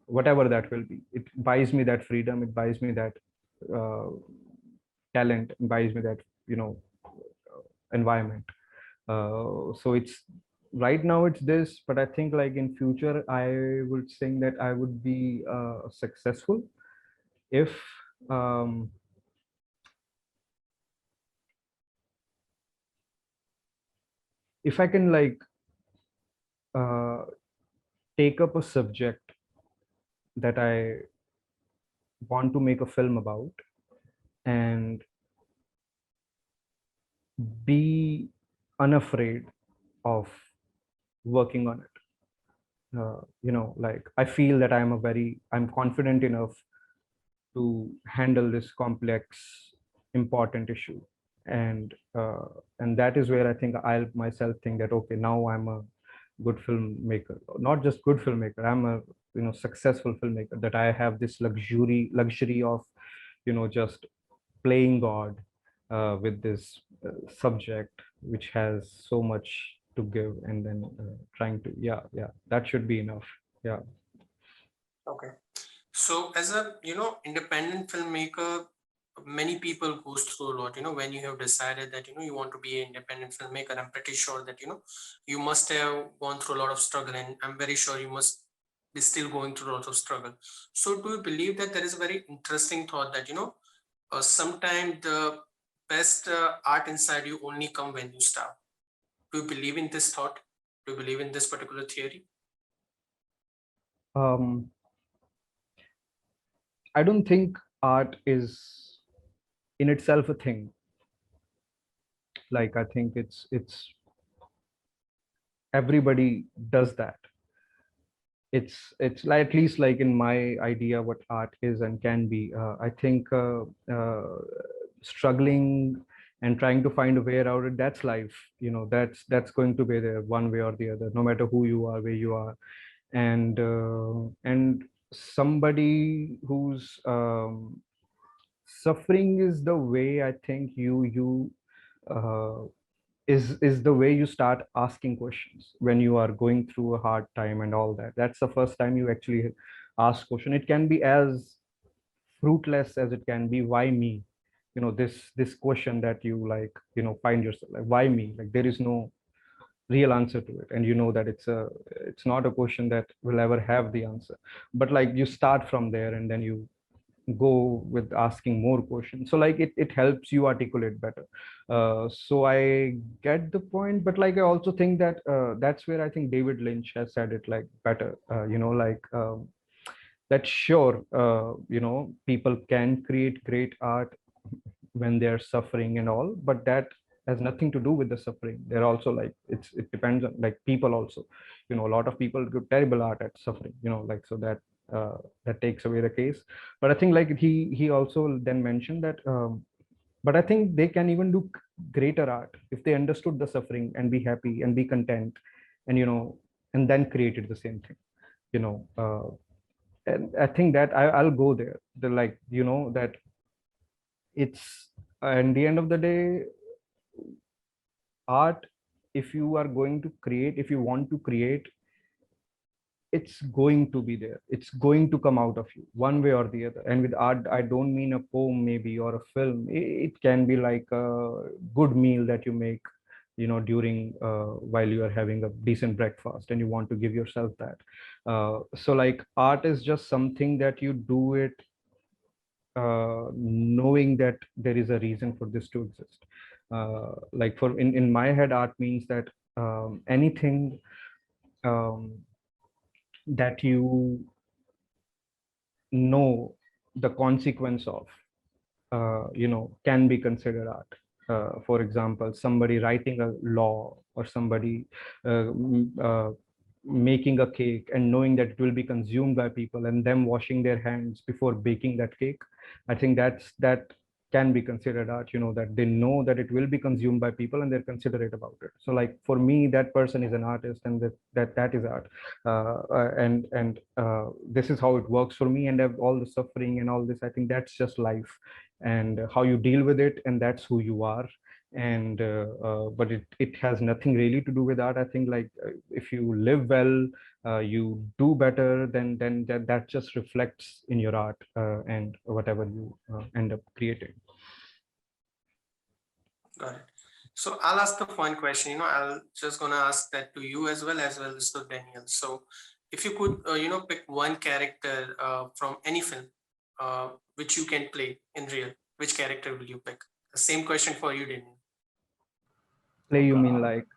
whatever that will be. It buys me that freedom, it buys me that uh, talent, it buys me that environment. So it's right now it's this, but I think like in future I would think that I would be successful if um, if I can like uh, take up a subject that I want to make a film about, and be unafraid of working on it. Like I feel that I'm confident enough to handle this complex, important issue. And that is where I think I'll myself think that, okay, now I'm a good filmmaker. Not just good filmmaker, I'm a successful filmmaker, that I have this luxury of just playing God with this subject which has so much to give, and then trying to, yeah, that should be enough. Yeah. Okay. So as a independent filmmaker, many people goes through a lot. When you have decided that you want to be an independent filmmaker, I'm pretty sure that you must have gone through a lot of struggle, and I'm very sure you must be still going through a lot of struggle. So do you believe that there is a very interesting thought that sometimes the best art inside you only come when you start? Do you believe in this thought? Do you believe in this particular theory? um I don't think art is in itself a thing. Like I think it's everybody does that. It's like, at least like in my idea what art is and can be. I think struggling and trying to find a way out it, that's life. That's going to be there one way or the other, no matter who you are, where you are. And somebody who's suffering is the way I think you uh, is the way you start asking questions when you are going through a hard time and all that. That's the first time you actually ask question. It can be as fruitless as it can be, why me? This question that you like, find yourself like, why me? Like there is no real answer to it, and you know that it's not a question that will ever have the answer. But like you start from there and then you go with asking more questions, so like it helps you articulate better. So I get the point, but like I also think that that's where I think David Lynch has said it like better. That sure, people can create great art when they're suffering and all, but that has nothing to do with the suffering. They're also like, it depends on like people also. A lot of people do terrible art at suffering, like, so that takes away the case. But I think like he also then mentioned that but I think they can even do greater art if they understood the suffering and be happy and be content, and and then created the same thing. you know and I think that I'll go there, the like, that it's in the end of the day, art, if you are going to create, if you want to create, it's going to be there, it's going to come out of you one way or the other. And with art, I don't mean a poem maybe or a film. It can be like a good meal that you make, during while you are having a decent breakfast and you want to give yourself that. So like art is just something that you do it knowing that there is a reason for this to exist. Like for in my head, art means that anything um, that you know the consequence of, can be considered art. For example, somebody writing a law, or somebody making a cake and knowing that it will be consumed by people, and them washing their hands before baking that cake. I think that can be considered art, that they know that it will be consumed by people and they're considerate about it. So like for me, that person is an artist, and that is art. And this is how it works for me. And all the suffering and all this, I think that's just life, and how you deal with it, and that's who you are. And but it has nothing really to do with art. I think like if you live well, you do better, then that just reflects in your art, and whatever you end up creating. Got it. So I'll ask the fun question. I'll just gonna ask that to you as well as to Daniel. So if you could, pick one character from any film, which you can play in real, which character will you pick? The same question for you, Daniel. Play, you mean like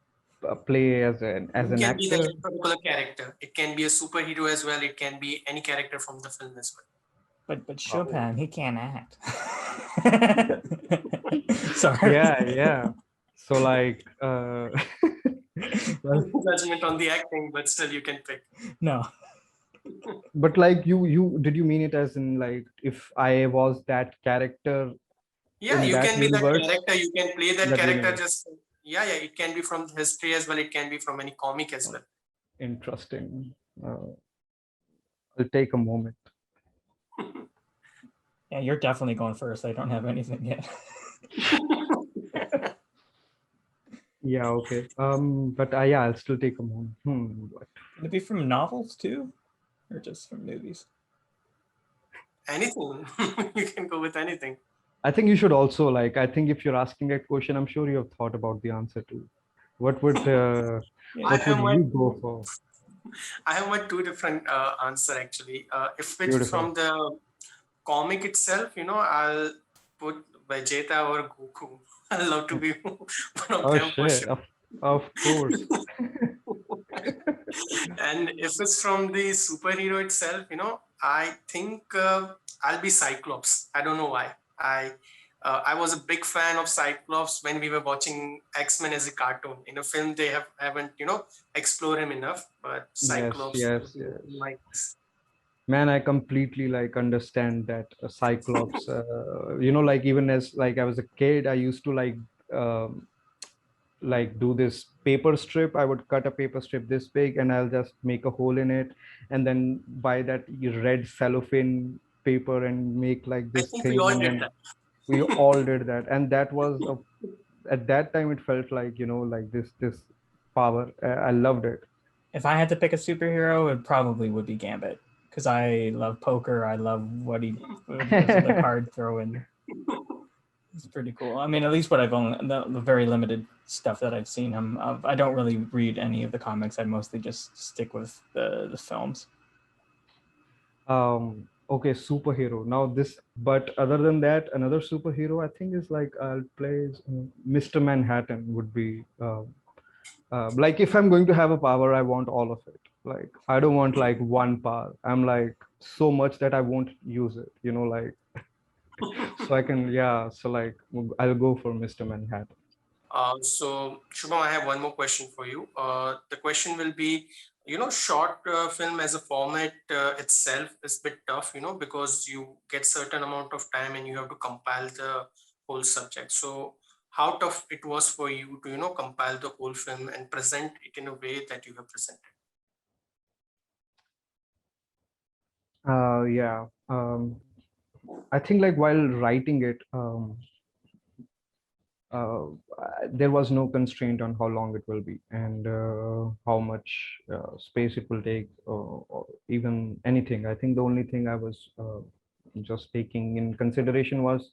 play as It an can be like actor? a particular character. It can be a superhero as well. It can be any character from the film as well. But Shubham, he can't act. Sorry. Yeah. So like well, judgment on the acting, but still you can pick. No. But like you did you mean it as in like if I was that character? Yeah, you can be universe, that character. You can play that character. Universe. Just yeah. It can be from history as well. It can be from any comic as well. Interesting. I'll take a moment. Yeah, you're definitely going first. I don't have anything yet. Yeah, okay. But yeah, I'll still take a moment. What? Can it be from novels too, or just from movies? Anything. You can go with anything. I think you should also like. I think if you're asking that question, I'm sure you have thought about the answer too. What would you go for? I have my two different answer actually. If it's Beautiful. from the comic itself, I'll put Vegeta or Goku. I love to be one of them for sure. Of course. And if it's from the superhero itself, I think I'll be Cyclops. I don't know why. I was a big fan of Cyclops when we were watching X-Men as a cartoon. In a film, they haven't explored him enough. But Yes, Cyclops would yes, be yes. my Man, I completely like understand that Cyclops. Like even as like I was a kid, I used to um, like do this paper strip. I would cut a paper strip this big, and I'll just make a hole in it, and then buy that red cellophane paper and make like I this think we thing, all and did then that. we all did that, and that was at that time it felt like like this power. I loved it. If I had to pick a superhero, it probably would be Gambit because I love poker. I love what he does with the card throwing. It's pretty cool. I mean, at least what I've only the very limited stuff that I've seen him of. I don't really read any of the comics. I mostly just stick with the films. Okay, superhero. Now this, but other than that, another superhero I think is like I'll play Mr. Manhattan would be like if I'm going to have a power, I want all of it. Like I don't want like one power. I'm like so much that I won't use it. Like so I can, yeah. So like I'll go for Mr. Manhattan. So, Shubham, I have one more question for you. The question will be, short film as a format itself is a bit tough, because you get certain amount of time and you have to compile the whole subject. So, how tough it was for you to, compile the whole film and present it in a way that you have presented? Yeah. I think like while writing it, uh, there was no constraint on how long it will be and how much space it will take or even anything. I think the only thing I was just taking in consideration was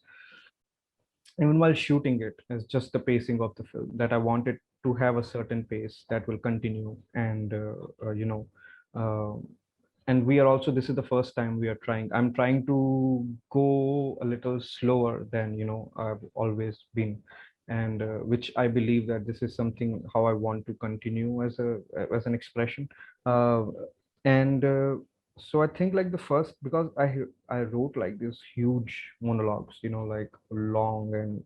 even while shooting it is just the pacing of the film that I wanted to have a certain pace that will continue and uh, and we are also this is the first time we are trying I'm trying to go a little slower than I've always been and which I believe that this is something how I want to continue as an expression uh, and so I think like the first because I wrote like these huge monologues like long and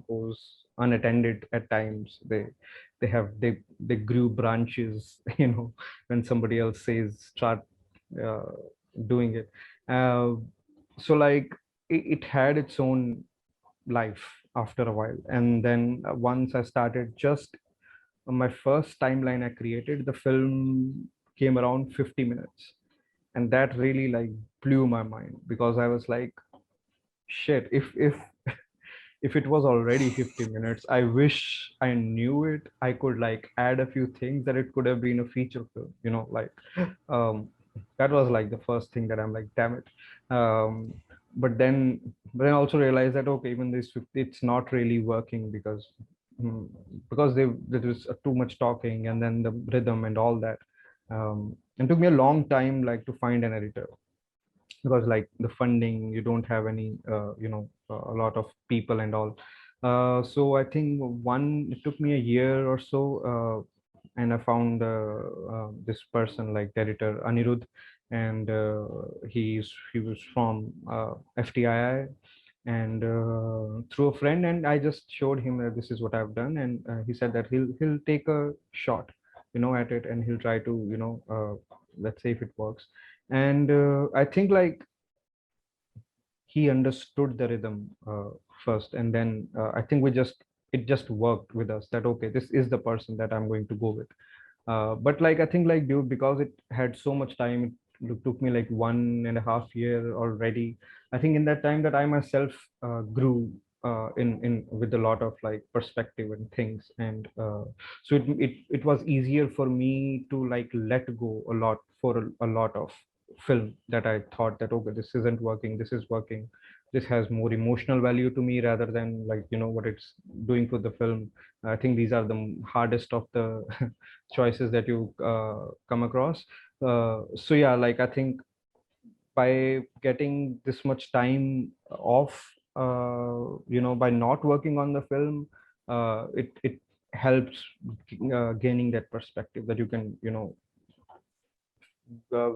goes unattended at times they grew branches when somebody else says start uh, doing it so like it had its own life after a while and then once I started just my first timeline I created the film came around 50 minutes and that really like blew my mind because I was like shit if if it was already 50 minutes I wish I knew it I could like add a few things that it could have been a feature film like um that was like the first thing that I'm like damn it um but then I also realized that okay even this it's not really working mm, because there was too much talking and then the rhythm and all that and took me a long time like to find an editor because like the funding you don't have any a lot of people and all so I think it took me a year or so and I found this person like the editor Anirudh and he was from FTII and through a friend and I just showed him that this is what I've done and he said that he'll take a shot at it and he'll try to let's say if it works and I think like he understood the rhythm first and then I think it just worked with us that okay this is the person that I'm going to go with but like I think like dude because it had so much time it took me like 1.5 year already I think in that time that I myself grew in with a lot of like perspective and things and so it was easier for me to like let go a lot for a lot of film that I thought that okay this isn't working this is working this has more emotional value to me rather than like what it's doing for the film I think these are the hardest of the choices that you come across so yeah like I think by getting this much time off by not working on the film it helps gaining that perspective that you can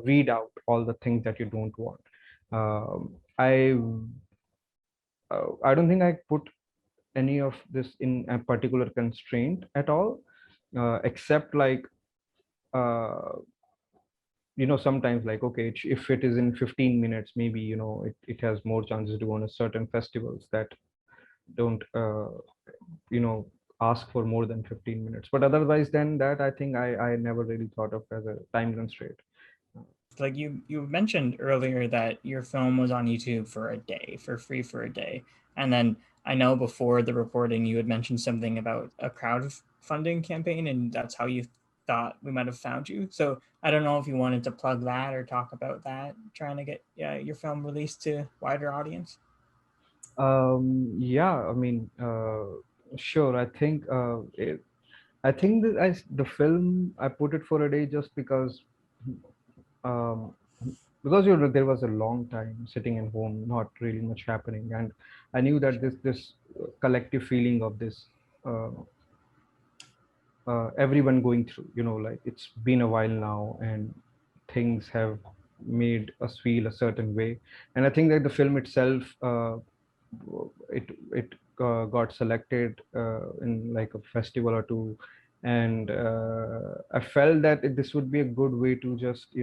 weed out all the things that you don't want. I don't think I put any of this in a particular constraint at all, except like uh, sometimes like, okay, if it is in 15 minutes, maybe it has more chances to go on a certain festivals that don't you know ask for more than 15 minutes. But otherwise than that, I think I never really thought of as a time constraint. Like you mentioned earlier that your film was on YouTube for a day, for free for a day. And then I know before the recording you had mentioned something about a crowdfunding campaign, and that's how you thought we might have found you. So I don't know if you wanted to plug that or talk about that, trying to get your film released to wider audience. Yeah, I mean, sure. I think that the film, I put it for a day just um, because there was a long time sitting at home, not really much happening, and I knew that this collective feeling of this uh, everyone going through, like it's been a while now, and things have made us feel a certain way. And I think that the film itself, it got selected in like a festival or two, and I felt that this would be a good way to just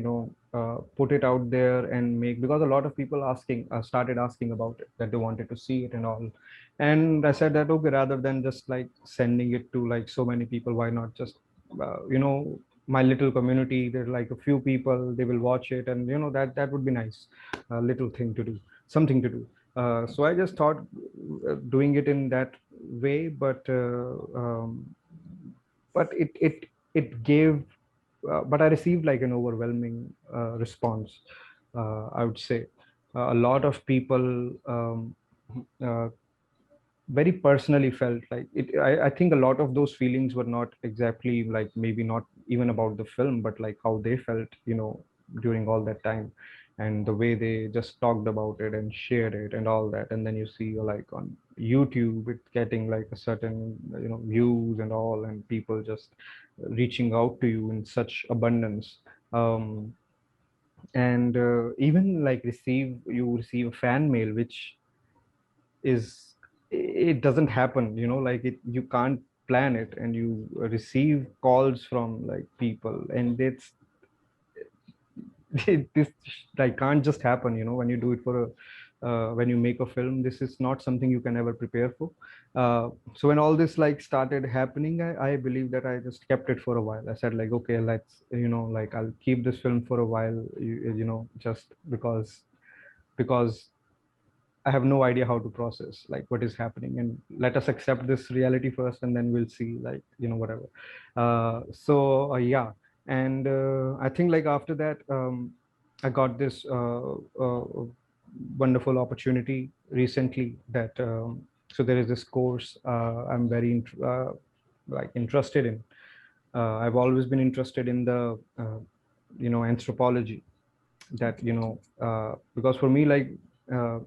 put it out there and make, because a lot of people started asking about it, that they wanted to see it and all. And I said that, okay, rather than just like sending it to like so many people, why not just my little community, there's like a few people, they will watch it, and that would be nice, a little thing to do, something to do. So I just thought doing it in that way, but it gave, but I received like an overwhelming response. I would say a lot of people uh, very personally felt like it. I think a lot of those feelings were not exactly like, maybe not even about the film, but like how they felt, during all that time, and the way they just talked about it and shared it and all that. And then you see like on YouTube it getting like a certain views and all, and people just reaching out to you in such abundance. And even like you receive a fan mail, which is, it doesn't happen, like you can't plan it, and you receive calls from like people, and this like can't just happen, when you do it for a when you make a film. This is not something you can ever prepare for. So when all this like started happening, I believe that I just kept it for a while. I said like, okay, let's, like I'll keep this film for a while, just because I have no idea how to process like what is happening, and let us accept this reality first, and then we'll see, like, whatever. Yeah, and I think like after that, I got this wonderful opportunity recently that so there is this course I'm very like interested in. I've always been interested in the anthropology, that because for me, like, uh,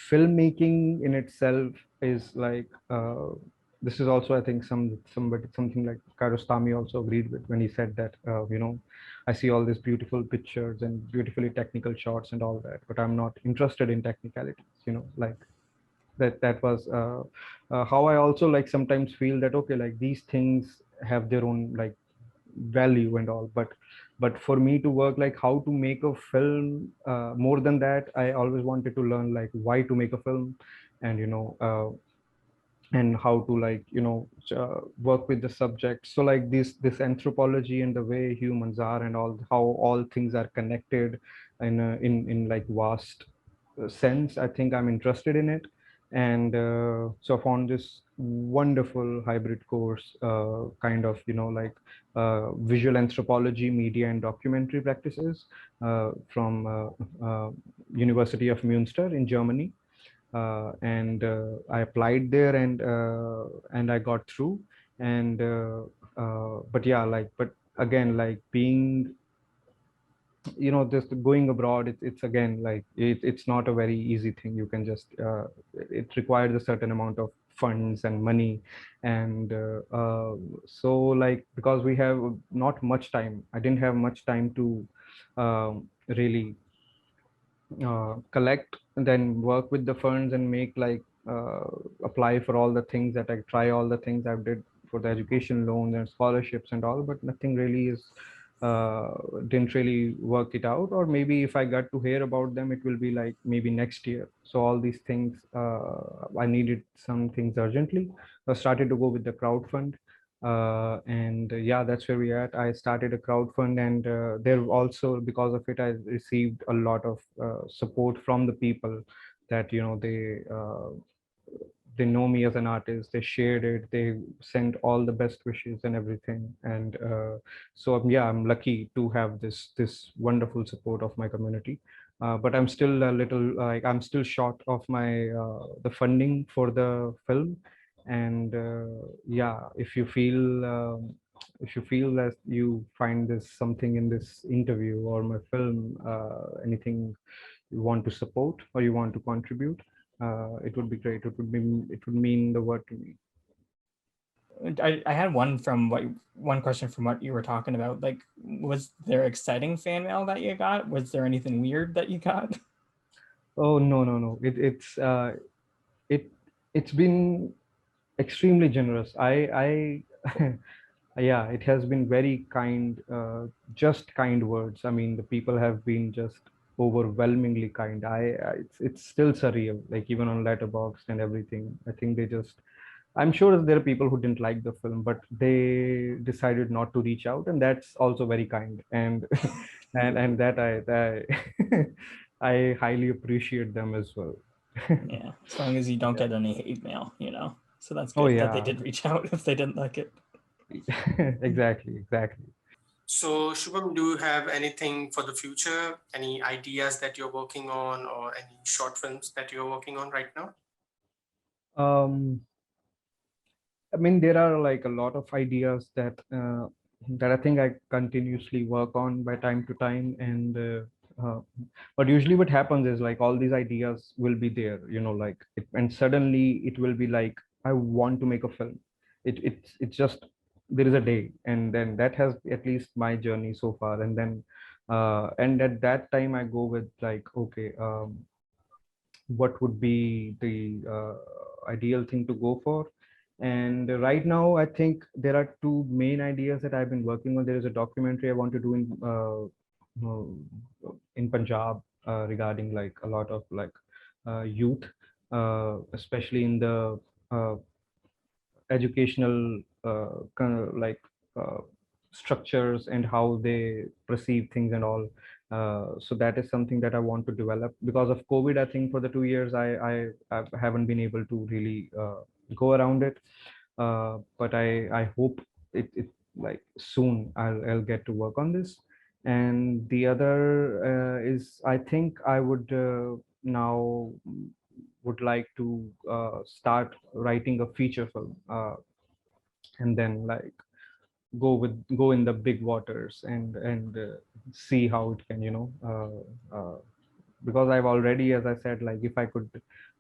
filmmaking in itself is like, this is also, I think, something like Karostami also agreed with when he said that, I see all these beautiful pictures and beautifully technical shots and all that, but I'm not interested in technicalities, like that was how I also like sometimes feel that, okay, like these things have their own like value and all, but for me to work like how to make a film, more than that, I always wanted to learn like why to make a film, and and how to like work with the subject. So like this anthropology and the way humans are and all, how all things are connected in like vast sense, I think I'm interested in it. And so I found this wonderful hybrid course, kind of like visual anthropology, media and documentary practices, from University of Münster in Germany. And I applied there, and I got through. And but yeah, like, but again, like being, just going abroad, it's again like it's not a very easy thing. You can just it requires a certain amount of funds and money. And so like, because we have not much time, I didn't have much time to really collect and then work with the funds and make like apply for all the things that I try, all the things I've did for the education loans and scholarships and all, but nothing really is uh, didn't really work it out. Or maybe if I got to hear about them, it will be like maybe next year. So all these things, I needed some things urgently. I started to go with the crowd fund. And yeah, that's where we are at. I started a crowd fund, and there also, because of it, I received a lot of support from the people that, you know, they know me as an artist. They shared it, they sent all the best wishes and everything. And so yeah, I'm lucky to have this wonderful support of my community. But I'm still a little like, I'm still short of my the funding for the film. And yeah, if you feel that you find this something in this interview or my film, anything you want to support or you want to contribute, it would be great. It would mean the word to me. I had one question from what you were talking about. Like, was there exciting fan mail that you got? Was there anything weird that you got? Oh, no. It it's been extremely generous. I yeah, it has been very kind, just kind words. I mean, the people have been just overwhelmingly kind. It's still surreal, like even on Letterboxd and everything. I think they just, I'm sure there are people who didn't like the film, but they decided not to reach out, and that's also very kind. And and that I highly appreciate them as well. Yeah, as long as you don't Yeah. get any hate mail, you know. So that's Oh good that they yeah, did reach out if they didn't like it. exactly. So, Shubham, do you have anything for the future? Any ideas that you're working on, or any short films that you're working on right now? Um, I mean, there are like a lot of ideas that I think I continuously work on by time to time. And but usually what happens is like all these ideas will be there, you know, like and suddenly it will be like, I want to make a film. It's just, there is a day, and then that has at least my journey so far. And then and at that time I go with like, okay, what would be the ideal thing to go for. And right now, I think there are two main ideas that I've been working on. There is a documentary I want to do in Punjab regarding like a lot of like youth, especially in the uh, educational kind of like uh, structures and how they perceive things and all. So that is something that I want to develop. Because of COVID, I think for the 2 years I haven't been able to really go around it. But I hope it like soon I'll get to work on this. And the other is, I think I would now would like to start writing a feature film, and then like go in the big waters and see how it can, you know, because I've already, as I said, like if I could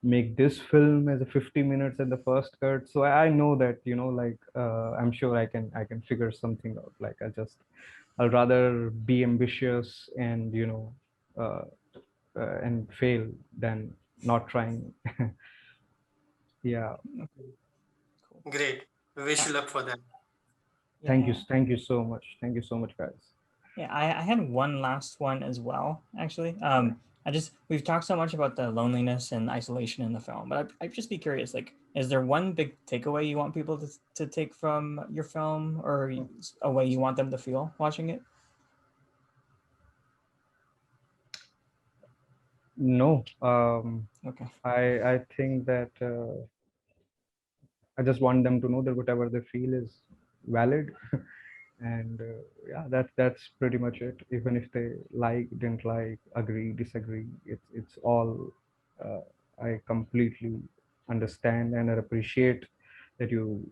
make this film as a 50 minutes at the first cut, so I know that, you know, like I'm sure I can figure something out. Like I'll rather be ambitious and, you know, uh, and fail than not trying. Yeah. Cool. Great. Wish you luck for that. Yeah. Thank you so much. Thank you so much, guys. Yeah, I had one last one as well, actually. We've talked so much about the loneliness and isolation in the film, but I'd just be curious, like, is there one big takeaway you want people to take from your film, or a way you want them to feel watching it? No, Okay. I think that I just want them to know that whatever they feel is valid. And yeah, that's pretty much it. Even if they like, didn't like, agree, disagree, it's all uh, I completely understand, and I appreciate that you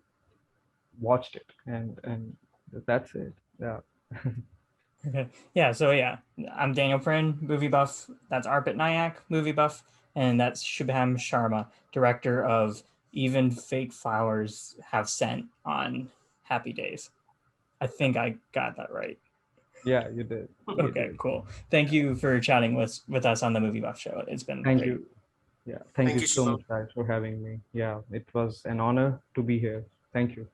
watched it. And that's it. Yeah. Okay. Yeah, so yeah, I'm Daniel Prinn, movie buff. That's Arpit Nayak, movie buff, and that's Shubham Sharma, director of even fake flowers have scent on happy days. I think I got that right. Yeah, you did. You Okay, did. cool. Thank you for chatting with us on the Movie Buff Show. It's been Thank great. you. Yeah, thank Thank you you, so Shubham. much, guys, for having me. Yeah, it was an honor to be here. Thank you.